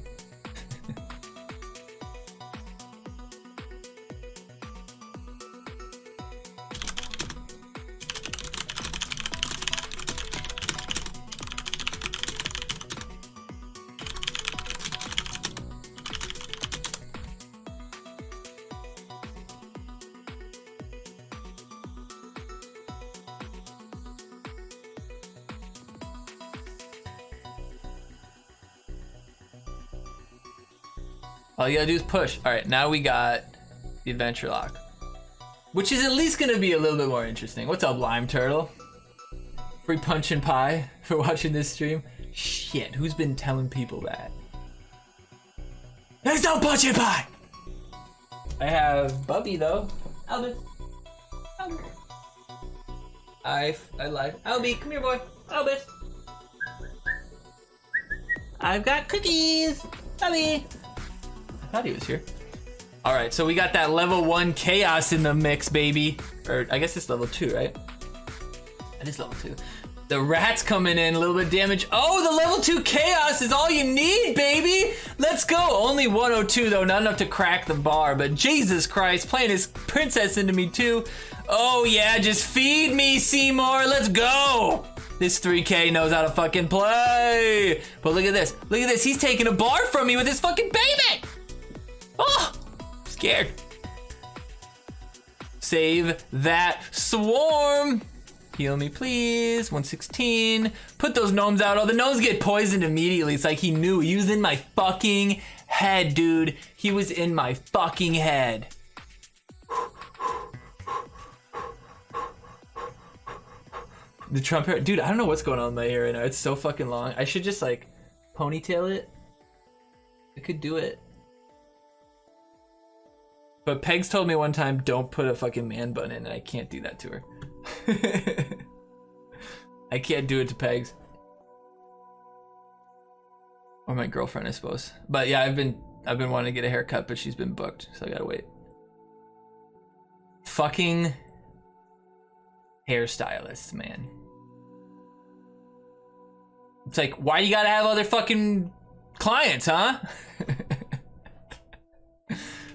All you gotta do is push. All right, now we got the adventure lock, which is at least gonna be a little bit more interesting. What's up, Lime Turtle? Free punch and pie for watching this stream. Shit, who's been telling people that? There's no punch and pie! I have Bubby though. Albert. I lied. Albie, come here, boy. Albert. I've got cookies. Bobby. I thought he was here. All right, so we got that level 1 chaos in the mix, baby. Or I guess it's level 2, right? It is level 2. The rats coming in, a little bit of damage. Oh, the level 2 chaos is all you need, baby. Let's go. Only 102 though, not enough to crack the bar, but Jesus Christ, playing his princess into me too. Oh yeah, just feed me, Seymour. Let's go. This 3K knows how to fucking play. But look at this. Look at this. He's taking a bar from me with his fucking baby. Oh, I'm scared. Save that swarm. Heal me, please. 116. Put those gnomes out. Oh, the gnomes get poisoned immediately. It's like he knew. He was in my fucking head, dude. He was in my fucking head. The Trump hair. Dude, I don't know what's going on with my hair right now. It's so fucking long. I should just, like, ponytail it. I could do it. But Pegs told me one time, don't put a fucking man bun in, and I can't do that to her. I can't do it to Pegs. Or my girlfriend, I suppose. But yeah, I've been wanting to get a haircut, but she's been booked, so I gotta wait. Fucking hairstylists, man. It's like, why you gotta have other fucking clients, huh?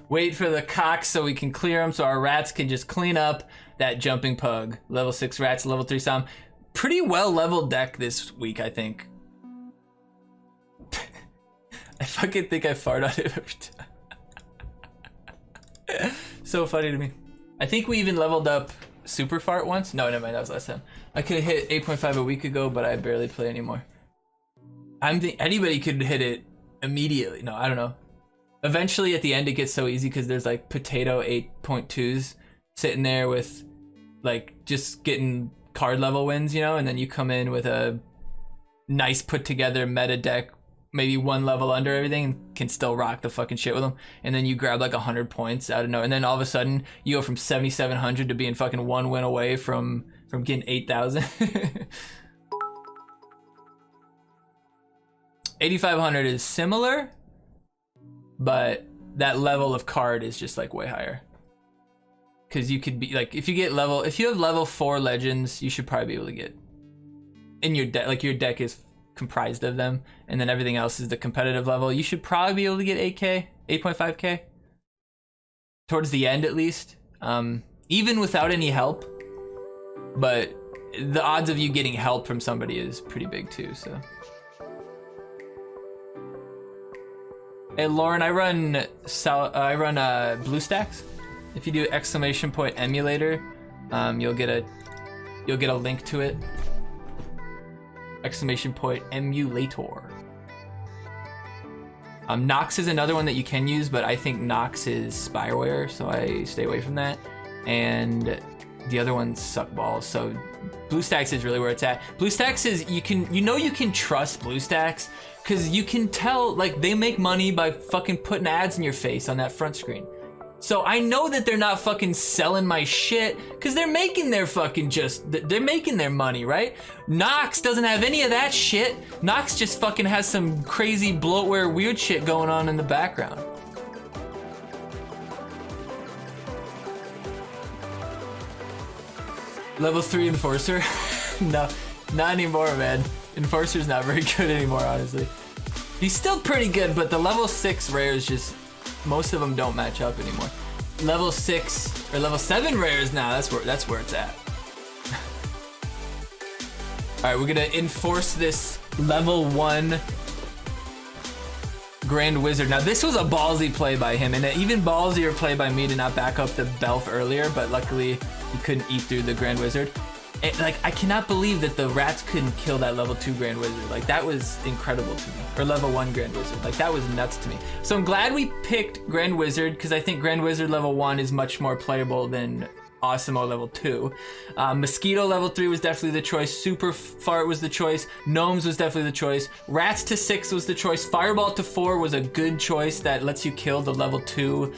Wait for the cocks so we can clear them so our rats can just clean up that jumping pug. Level 6 rats, level 3 Som. Pretty well leveled deck this week, I think. I fucking think I fart on it every time. So funny to me. I think we even leveled up Super Fart once. No, never mind, that was last time. I could have hit 8.5 a week ago, but I barely play anymore. Anybody could hit it immediately. No, I don't know. Eventually at the end it gets so easy because there's like potato 8.2s sitting there with like just getting card level wins, you know, and then you come in with a nice put together meta deck, maybe one level under everything, and can still rock the fucking shit with them. And then you grab like 100 points out of nowhere, and then all of a sudden you go from 7,700 to being fucking one win away from getting 8,000. 8,500 is similar, but that level of card is just like way higher. Because you could be like, if you have level 4 legends, you should probably be able to get in your deck, like your deck is comprised of them, and then everything else is the competitive level. You should probably be able to get 8K, 8.5K towards the end at least, even without any help. But the odds of you getting help from somebody is pretty big too, so. Hey Lauren, I run BlueStacks. If you do !emulator, you'll get a link to it. !emulator. Nox is another one that you can use, but I think Nox is spyware, so I stay away from that. And the other ones suck balls. So BlueStacks is really where it's at. BlueStacks is you can trust BlueStacks because you can tell like they make money by fucking putting ads in your face on that front screen. So I know that they're not fucking selling my shit because they're making their fucking they're making their money, right? Nox doesn't have any of that shit. Nox just fucking has some crazy bloatware weird shit going on in the background. Level 3 Enforcer? No, not anymore, man. Enforcer's not very good anymore, honestly. He's still pretty good, but the level 6 rares just, most of them don't match up anymore. Level 6 or level 7 rares now, that's where it's at. All right, we're gonna enforce this level 1 Grand Wizard. Now this was a ballsy play by him, and an even ballsier play by me to not back up the Belf earlier, but luckily he couldn't eat through the Grand Wizard. Like, I cannot believe that the rats couldn't kill that level 2 Grand Wizard. Like, that was incredible to me. Or level 1 Grand Wizard. Like, that was nuts to me. So I'm glad we picked Grand Wizard, because I think Grand Wizard level 1 is much more playable than Awesemo level 2. Mosquito level 3 was definitely the choice. Super Fart was the choice. Gnomes was definitely the choice. Rats to 6 was the choice. Fireball to 4 was a good choice that lets you kill the level 2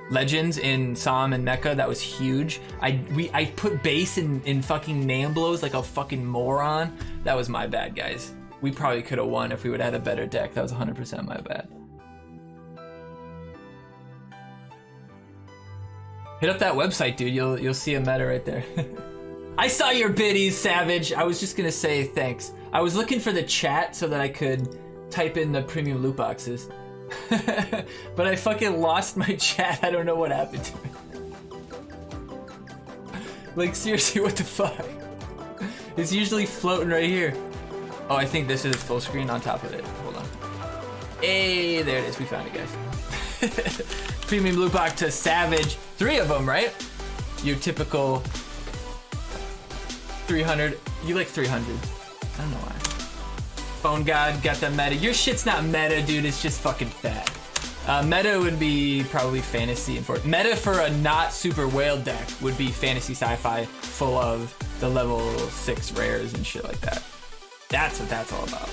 legends in Som and Mecha. That was huge. I put base in fucking name blows like a fucking moron. That was my bad, guys. we probably could have won if we would have had a better deck. That was 100% my bad. Hit up that website, dude. You'll see a meta right there. I saw your biddies, Savage. I was just gonna say thanks. I was looking for the chat so that I could type in the premium loot boxes. But I fucking lost my chat. I don't know what happened to it. Like, seriously, what the fuck? It's usually floating right here. Oh, I think this is full screen on top of it. Hold on. Hey, there it is. We found it, guys. Premium loot box to Savage. 3 of them, right? Your typical 300. You like 300. I don't know why. Phone God got the meta. Your shit's not meta, dude. It's just fucking fat. Meta would be probably fantasy. Meta for a not super whale deck would be fantasy sci-fi full of the level 6 rares and shit like that. That's what that's all about.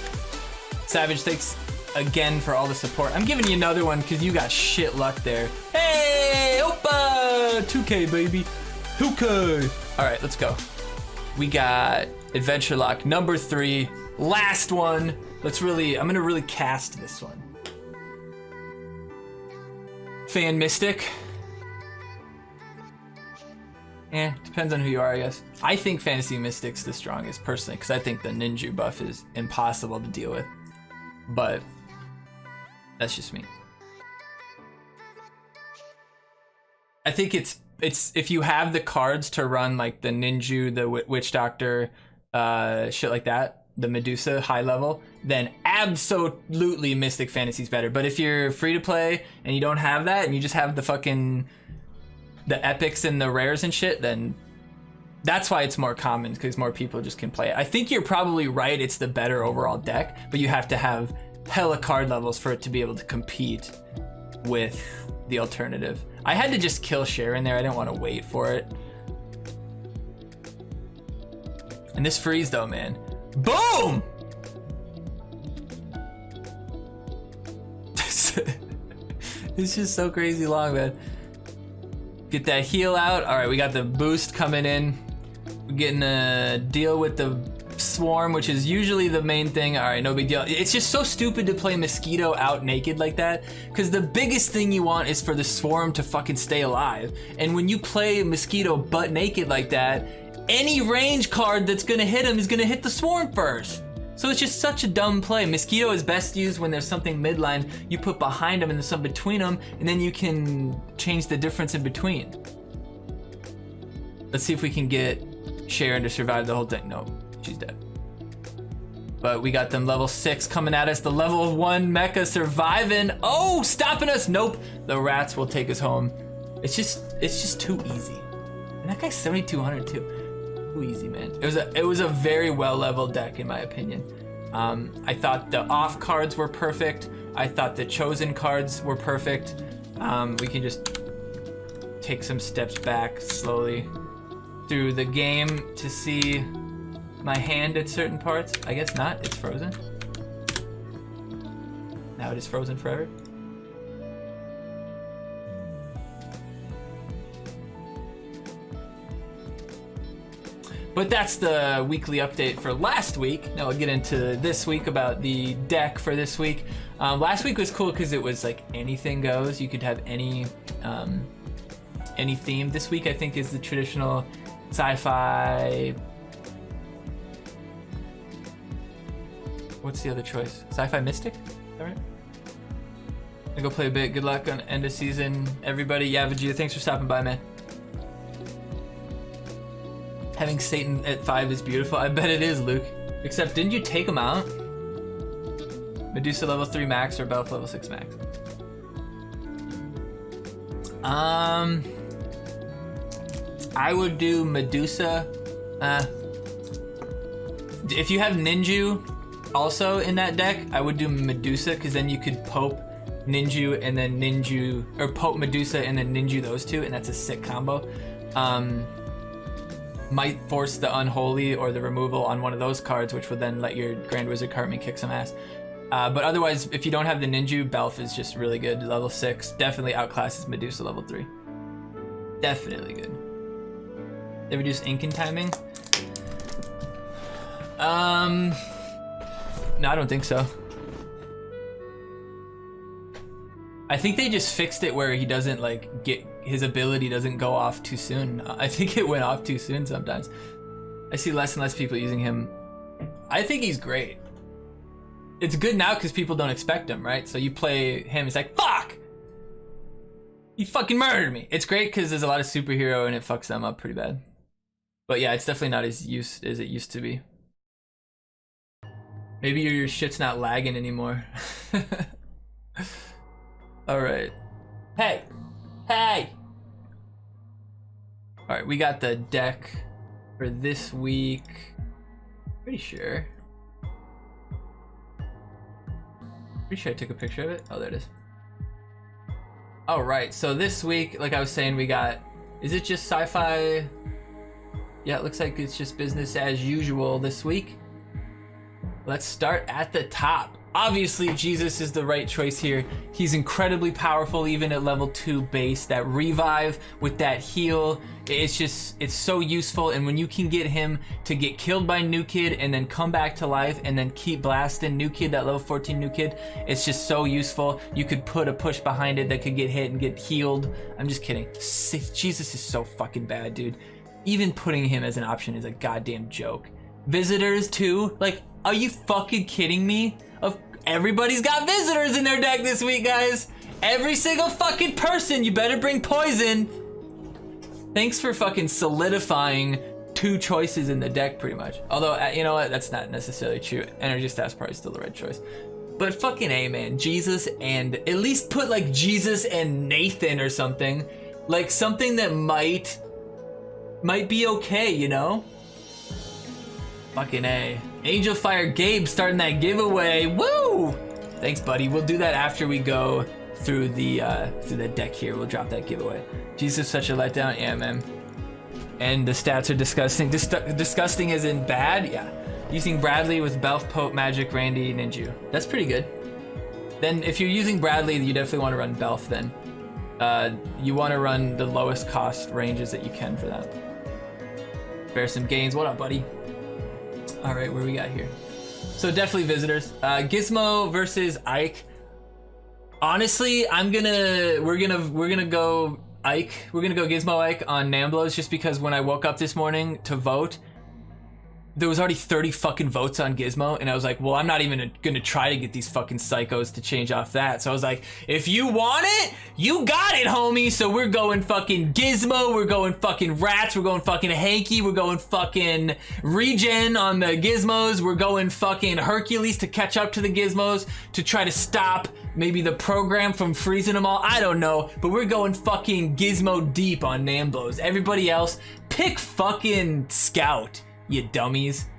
Savage, thanks again for all the support. I'm giving you another one because you got shit luck there. Hey, Opa! 2K, baby. 2K. All right, let's go. We got Adventure Lock number 3. Last one. I'm gonna really cast this one. Fan Mystic. Depends on who you are, I guess. I think Fantasy Mystic's the strongest, personally, because I think the Ninja buff is impossible to deal with. But that's just me. I think it's if you have the cards to run like the Ninja, the Witch Doctor, shit like that, the Medusa high level, then absolutely Mystic Fantasy's better. But if you're free to play and you don't have that and you just have the fucking the epics and the rares and shit, then that's why it's more common, because more people just can play it. I think you're probably right, it's the better overall deck, but you have to have hella card levels for it to be able to compete with the alternative. I had to just kill Sharon there, I didn't want to wait for it. And this freeze though, man. Boom! It's just so crazy long, man. Get that heal out. All right, we got the boost coming in. We're getting a deal with the swarm, which is usually the main thing. All right, no big deal. It's just so stupid to play Mosquito out naked like that, because the biggest thing you want is for the swarm to fucking stay alive. And when you play Mosquito butt naked like that, any range card that's gonna hit him is gonna hit the swarm first. So it's just such a dumb play. Mosquito is best used when there's something midline you put behind him and there's something between them, and then you can change the difference in between. Let's see if we can get Sharon to survive the whole thing. No, she's dead. But we got them level 6 coming at us. The level 1 mecha surviving. Oh, stopping us. Nope. The rats will take us home. It's just too easy. And that guy's 7,200 too. Too easy, man. It was a very well leveled deck in my opinion. I thought the off cards were perfect. I thought the chosen cards were perfect. We can just take some steps back slowly through the game to see my hand at certain parts. I guess not, it's frozen. Now it is frozen forever. But that's the weekly update for last week. Now we'll get into this week about the deck for this week. Last week was cool because it was like anything goes. You could have any theme. This week I think is the traditional sci-fi. What's the other choice? Sci-fi Mystic? Is that right? I'm gonna go play a bit. Good luck on end of season, everybody. Yeah, Vegeta, thanks for stopping by, man. Having Satan at 5 is beautiful. I bet it is, Luke. Except, didn't you take him out? Medusa level 3 max or Belf level 6 max? I would do Medusa. If you have Ninju also in that deck, I would do Medusa, because then you could Pope Ninju and then Ninju, or Pope Medusa and then Ninju those two, and that's a sick combo. Might force the Unholy or the removal on one of those cards, which would then let your Grand Wizard Cartman kick some ass. But otherwise, if you don't have the Ninja, Belf is just really good. Level 6 definitely outclasses Medusa level 3. Definitely good. They reduce ink and timing. No, I don't think so. I think they just fixed it where he doesn't like get his ability doesn't go off too soon. I think it went off too soon sometimes. I see less and less people using him. I think he's great. It's good now because people don't expect him, right? So you play him, it's like, fuck! You fucking murdered me. It's great because there's a lot of superhero and it fucks them up pretty bad. But yeah, it's definitely not as used as it used to be. Maybe your shit's not lagging anymore. All right. Hey, hey. All right, we got the deck for this week. Pretty sure I took a picture of it. Oh, there it is. All right, so this week, like I was saying, we got, is it just sci-fi? Yeah, it looks like it's just business as usual this week. Let's start at the top. Obviously, Jesus is the right choice here. He's incredibly powerful, even at level 2 base. That revive with that heal, it's so useful. And when you can get him to get killed by New Kid and then come back to life and then keep blasting New Kid, that level 14 New Kid, it's just so useful. You could put a push behind it that could get hit and get healed. I'm just kidding. Jesus is so fucking bad, dude. Even putting him as an option is a goddamn joke. Visitors too? Like, are you fucking kidding me? Everybody's got visitors in their deck this week, guys. Every single fucking person. You better bring poison. Thanks for fucking solidifying 2 choices in the deck, pretty much. Although, you know what? That's not necessarily true. Energy Staff's probably still the right choice. But fucking A, man. Jesus and... At least put, like, Jesus and Nathan or something. Like, something that might be okay, you know? Fucking A. Angel Fire Gabe starting that giveaway. Woo! Thanks, buddy. We'll do that after we go through the deck here. We'll drop that giveaway. Jesus, such a letdown. Yeah, man. And the stats are disgusting. Disgusting as in bad? Yeah. Using Bradley with Belf, Pope, Magic, Randy, Ninju. That's pretty good. Then if you're using Bradley, you definitely want to run Belf then. You want to run the lowest cost ranges that you can for that. Bear some gains. What up, buddy? All right, where we got here? So definitely visitors. Gizmo versus Ike. Honestly, we're gonna go Ike. We're gonna go Gizmo Ike on Namblos just because when I woke up this morning to vote, there was already 30 fucking votes on Gizmo, and I was like, well, I'm not even gonna try to get these fucking psychos to change off that. So I was like, if you want it, you got it, homie. So we're going fucking Gizmo, we're going fucking Rats, we're going fucking Hanky, we're going fucking Regen on the Gizmos, we're going fucking Hercules to catch up to the Gizmos to try to stop maybe the program from freezing them all. I don't know, but we're going fucking Gizmo deep on Namblos. Everybody else, pick fucking Scout. You dummies.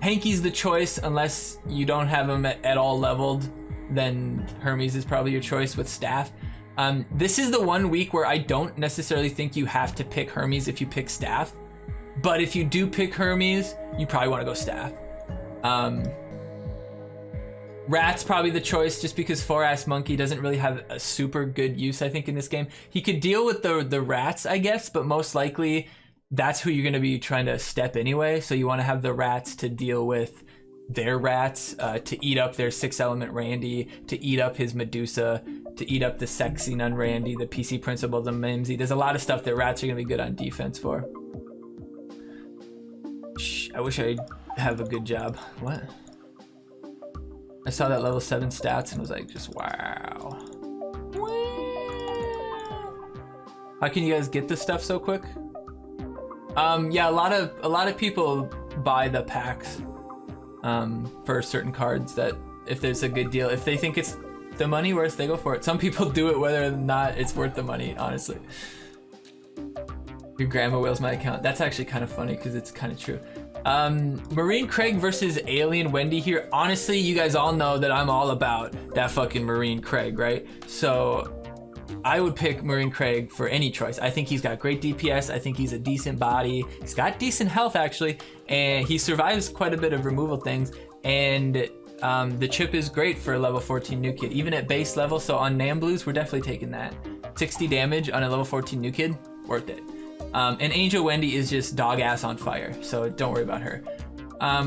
Hanky's the choice unless you don't have him at all leveled. Then Hermes is probably your choice with Staff. This is the one week where I don't necessarily think you have to pick Hermes if you pick Staff. But if you do pick Hermes, you probably want to go Staff. Rat's probably the choice just because 4-ass Monkey doesn't really have a super good use, I think, in this game. He could deal with the Rats, I guess, but most likely that's who you're going to be trying to step anyway. So you want to have the Rats to deal with their Rats, to eat up their 6-element Randy, to eat up his Medusa, to eat up the sexy nun Randy, the PC Principal, the Mimsy. There's a lot of stuff that Rats are going to be good on defense for. Shh, I wish I'd have a good job. What? I saw that level 7 stats and was like, just wow. How can you guys get this stuff so quick? Yeah, a lot of people buy the packs for certain cards that if there's a good deal, if they think it's the money worth, they go for it. Some people do it whether or not it's worth the money, honestly. Your grandma whales my account. That's actually kind of funny because it's kind of true. Marine Craig versus Alien Wendy here. Honestly, you guys all know that I'm all about that fucking Marine Craig, right? So I would pick Marine Craig for any choice. I think he's got great DPS. I think he's a decent body. He's got decent health, actually. And he survives quite a bit of removal things. And the chip is great for a level 14 new kid, even at base level. So on Namblues, we're definitely taking that. 60 damage on a level 14 new kid, worth it. And Angel Wendy is just dog ass on fire, so don't worry about her.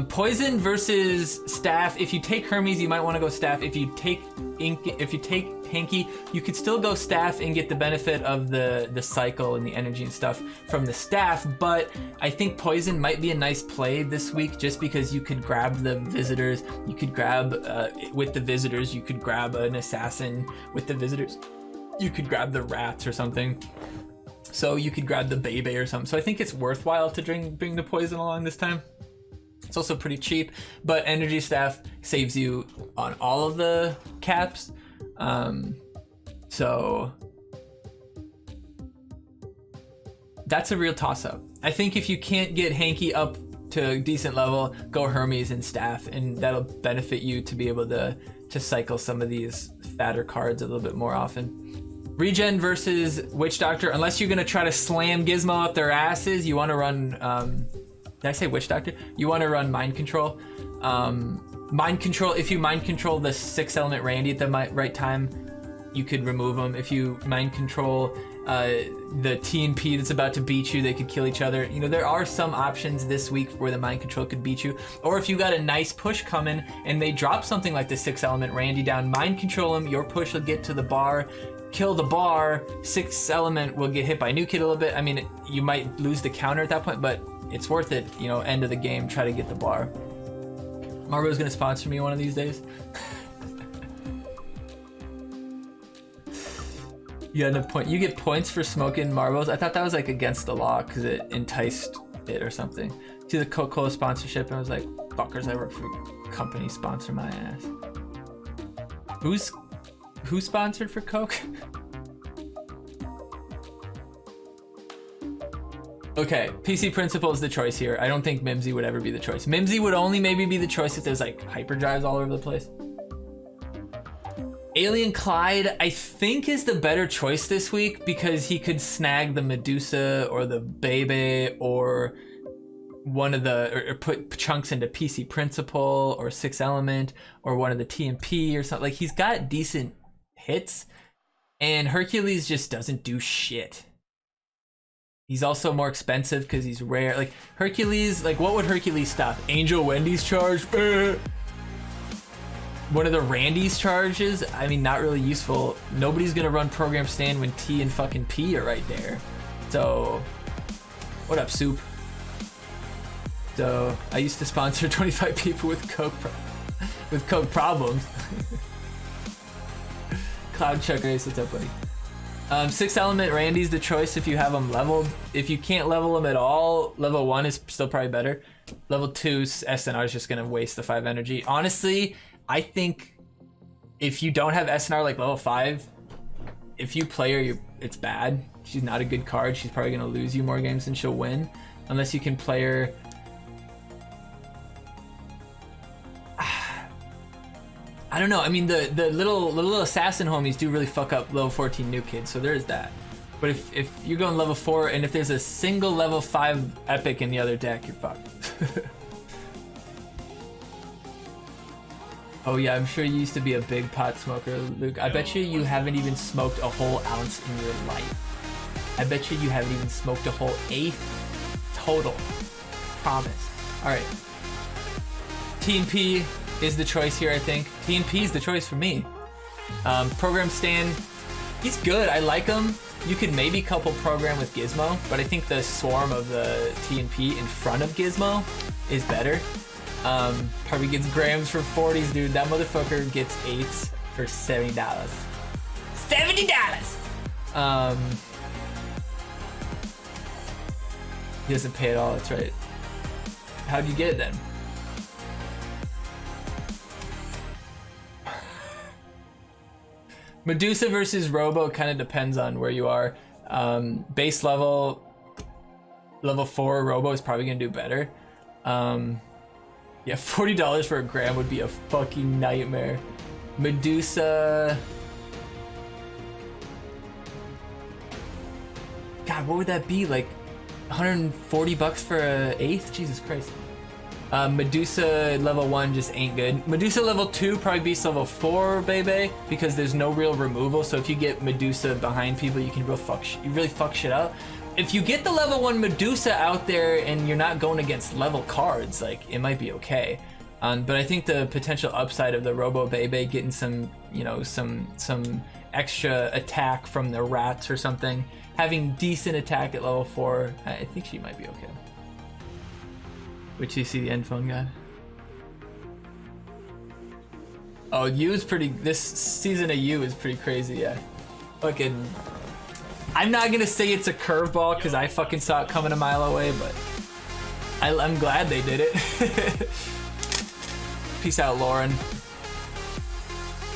Poison versus Staff. If you take Hermes, you might want to go Staff. If you take Hanky, you could still go Staff and get the benefit of the cycle and the energy and stuff from the Staff. But I think Poison might be a nice play this week, just because you could grab the visitors. You could grab with the visitors. You could grab an assassin with the visitors. You could grab the rats or something. So you could grab the Bebe or something. So I think it's worthwhile to bring the Poison along this time. It's also pretty cheap, but Energy Staff saves you on all of the caps. So that's a real toss-up. I think if you can't get Hanky up to a decent level, go Hermes and Staff, and that'll benefit you to be able to cycle some of these fatter cards a little bit more often. Regen versus Witch Doctor. Unless you're gonna try to slam Gizmo up their asses, you want to run. Did I say Witch Doctor? You want to run Mind Control. Mind Control, if you Mind Control the 6 element Randy at the right time, you could remove them. If you Mind Control the TNP that's about to beat you, they could kill each other. You know, there are some options this week where the Mind Control could beat you. Or if you got a nice push coming and they drop something like the 6 element Randy down, Mind Control them, your push will get to the bar, kill the bar, 6 element will get hit by New Kid a little bit. I mean, you might lose the counter at that point, but it's worth it, you know, end of the game, try to get the bar. Marbo's gonna sponsor me one of these days. You had a point. You get points for smoking Marbos. I thought that was like against the law because it enticed it or something. See the Coca-Cola sponsorship, and I was like, fuckers, I work for a company, sponsor my ass. Who sponsored for Coke? Okay, PC Principle is the choice here. I don't think Mimsy would ever be the choice. Mimsy would only maybe be the choice if there's like hyperdrives all over the place. Alien Clyde, I think, is the better choice this week because he could snag the Medusa or the Bebe or one of the, or put chunks into PC Principle or 6 Element or one of the TMP or something. Like, he's got decent hits, and Hercules just doesn't do shit. He's also more expensive because he's rare. Like Hercules, like what would Hercules stop? Angel Wendy's charge? One of the Randy's charges? I mean, not really useful. Nobody's gonna run program stand when T and fucking P are right there. So, what up, Soup? So, I used to sponsor 25 people with Coke problems. Cloud Chuck Race, what's up, buddy? 6 element Randy's the choice if you have them leveled. If you can't level them at all, level 1 is still probably better. Level 2 SNR is just gonna waste the 5 energy. Honestly, I think if you don't have SNR like level 5, if you play her, it's bad. She's not a good card. She's probably gonna lose you more games than she'll win, unless you can play her. I don't know. I mean, the little assassin homies do really fuck up level 14 new kids, so there is that. But if you're going level 4 and if there's a single level 5 epic in the other deck, you're fucked. Oh yeah, I'm sure you used to be a big pot smoker, Luke. I bet you haven't even smoked a whole ounce in your life. I bet you haven't even smoked a whole eighth total. Promise. All right. TNP is the choice here, I think. TNP is the choice for me. Program Stan, he's good. I like him. You could maybe couple Program with Gizmo, but I think the swarm of the TNP in front of Gizmo is better. Probably gets grams for 40s, dude. That motherfucker gets 8s for $70. $70! He doesn't pay at all, that's right. How'd you get it then? Medusa versus Robo kind of depends on where you are. Base level 4 Robo is probably gonna do better. Yeah, $40 for a gram would be a fucking nightmare. Medusa. God, what would that be? Like 140 bucks for a 8th? Jesus Christ. Medusa level 1 just ain't good. Medusa level 2 probably beats level 4, baby, because there's no real removal. So if you get Medusa behind people, you can really fuck shit up. if you get the level 1 Medusa out there and you're not going against level cards, like, it might be okay. But I think the potential upside of the Robo Bebe getting some, you know, some extra attack from the rats or something, having decent attack at level 4, I think she might be okay. Wait till you see the end phone guy. Oh, U is pretty, this season of U is pretty crazy, yeah. Fucking, I'm not gonna say it's a curveball because I fucking saw it coming a mile away, but I'm glad they did it. Peace out, Lauren.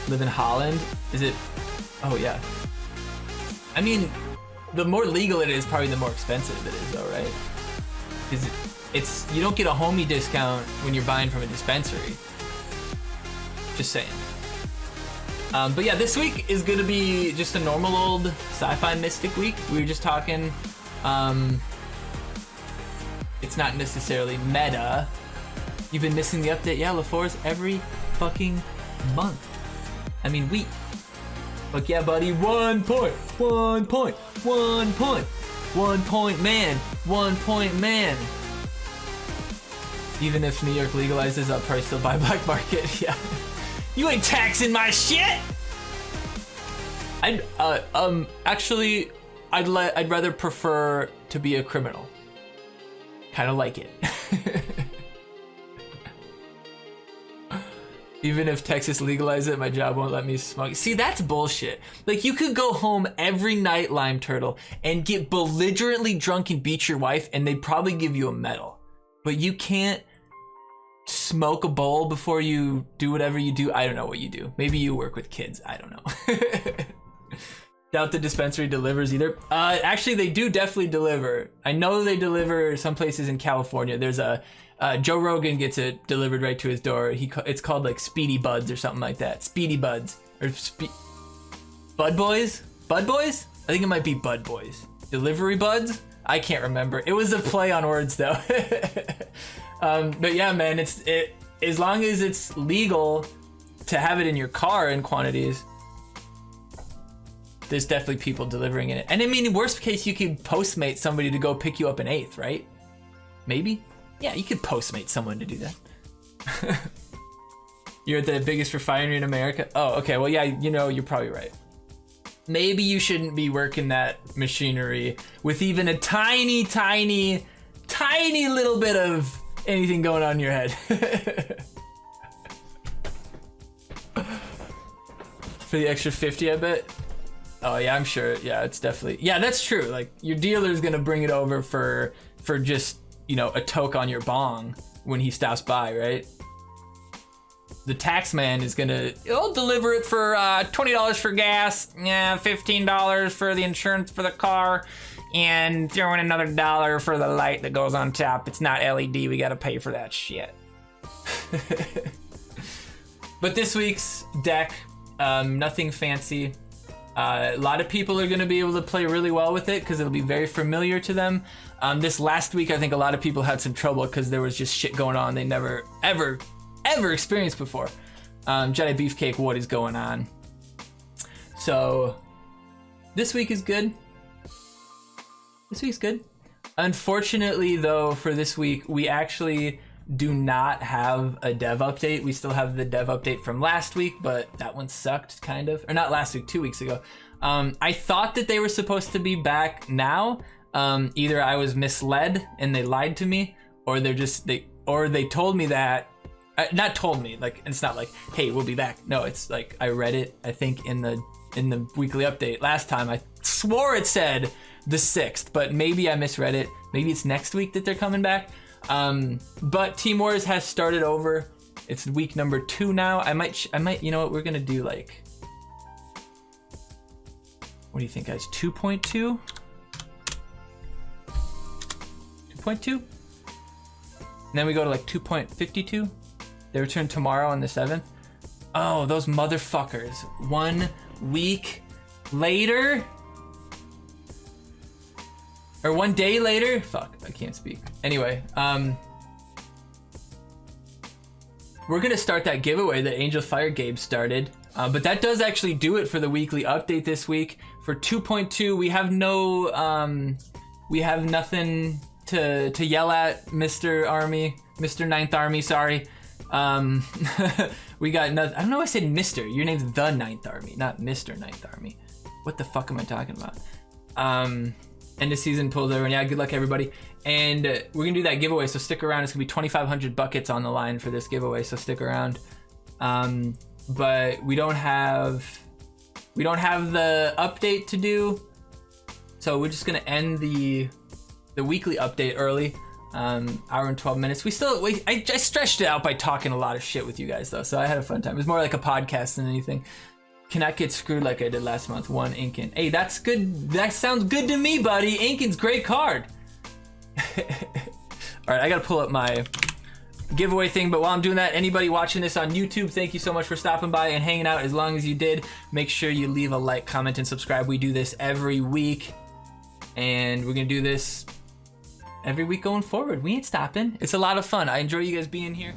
Live in Holland? Is it? Oh yeah. I mean, the more legal it is, probably the more expensive it is, though, right? Because it's you don't get a homie discount when you're buying from a dispensary. Just saying. But yeah, this week is gonna be just a normal old sci-fi mystic week. We were just talking. It's not necessarily meta. You've been missing the update. Yeah, LaForce every fucking month. I mean, week. Fuck yeah, buddy. 1 point. 1 point. 1 point. 1 point man. 1 point man. Even if New York legalizes, I'll probably still buy black market. Yeah. You ain't taxing my shit. Actually, I'd rather prefer to be a criminal. Kind of like it. Even if Texas legalizes it, my job won't let me smoke. See, that's bullshit. Like, you could go home every night, Lime Turtle, and get belligerently drunk and beat your wife, and they'd probably give you a medal. But you can't smoke a bowl before you do whatever you do. I don't know what you do. Maybe you work with kids. I don't know. Doubt the dispensary delivers either. Actually, they do definitely deliver. I know they deliver some places in California. There's a Joe Rogan gets it delivered right to his door. It's called like Speedy Buds or something like that. Speedy Buds or Bud Boys? Bud Boys? I think it might be Bud Boys. Delivery Buds? I can't remember. It was a play on words though. But yeah, man, as long as it's legal to have it in your car in quantities, there's definitely people delivering it. And I mean, worst case, you could Postmate somebody to go pick you up an 8th, right? Maybe? Yeah, you could Postmate someone to do that. You're at the biggest refinery in America? Oh, okay, well, yeah, you know, you're probably right. Maybe you shouldn't be working that machinery with even a tiny, tiny, tiny little bit of anything going on in your head. For the extra 50, I bet. Oh yeah, I'm sure. Yeah, it's definitely. Yeah, that's true. Like, your dealer's gonna bring it over for just, you know, a toke on your bong when he stops by, right? The tax man is he'll deliver it for $20 for gas, yeah, $15 for the insurance for the car, and throw in another $1 for the light that goes on top. It's not LED, we gotta pay for that shit. But this week's deck, nothing fancy. A lot of people are gonna be able to play really well with it because it'll be very familiar to them. This last week, I think a lot of people had some trouble because there was just shit going on they never, ever experienced before. Jedi Beefcake, what is going on? So, this week is good. This week's good. Unfortunately, though, for this week, we actually do not have a dev update. We still have the dev update from last week, but that one sucked, kind of. Or not last week, 2 weeks ago. I thought that they were supposed to be back now. Either I was misled and they lied to me, or they told me that. Not told me, like, it's not like, hey, we'll be back. No, it's like I read it, I think, in the weekly update last time. I swore it said the 6th, but maybe I misread it. Maybe it's next week that they're coming back. But Team Wars has started over. It's week number 2 now. I might, you know what, we're gonna do like, what do you think, guys? 2.2? 2.2? And then we go to like 2.52. They return tomorrow on the 7th. Oh, those motherfuckers. 1 week later? Or 1 day later? Fuck, I can't speak. Anyway, we're gonna start that giveaway that Angel Fire Gabe started. But that does actually do it for the weekly update this week. For 2.2, we have no We have nothing to yell at, Mr. Army, Mr. Ninth Army, sorry. We got nothing. I don't know why I said Mr. Your name's the Ninth Army, not Mr. Ninth Army. What the fuck am I talking about? End of season pulls over, and yeah, good luck everybody. And we're gonna do that giveaway, so stick around. It's gonna be 2,500 buckets on the line for this giveaway, so stick around. But we don't have the update to do, so we're just gonna end the weekly update early. Hour and 12 minutes. I stretched it out by talking a lot of shit with you guys though, so I had a fun time. It was more like a podcast than anything. Cannot get screwed like I did last month. 1 Inkin. Hey, that's good. That sounds good to me, buddy. Inkin's great card. All right, I gotta pull up my giveaway thing, but while I'm doing that, anybody watching this on YouTube, thank you so much for stopping by and hanging out as long as you did. Make sure you leave a like, comment, and subscribe. We do this every week, and we're gonna do this every week going forward. We ain't stopping. It's a lot of fun. I enjoy you guys being here.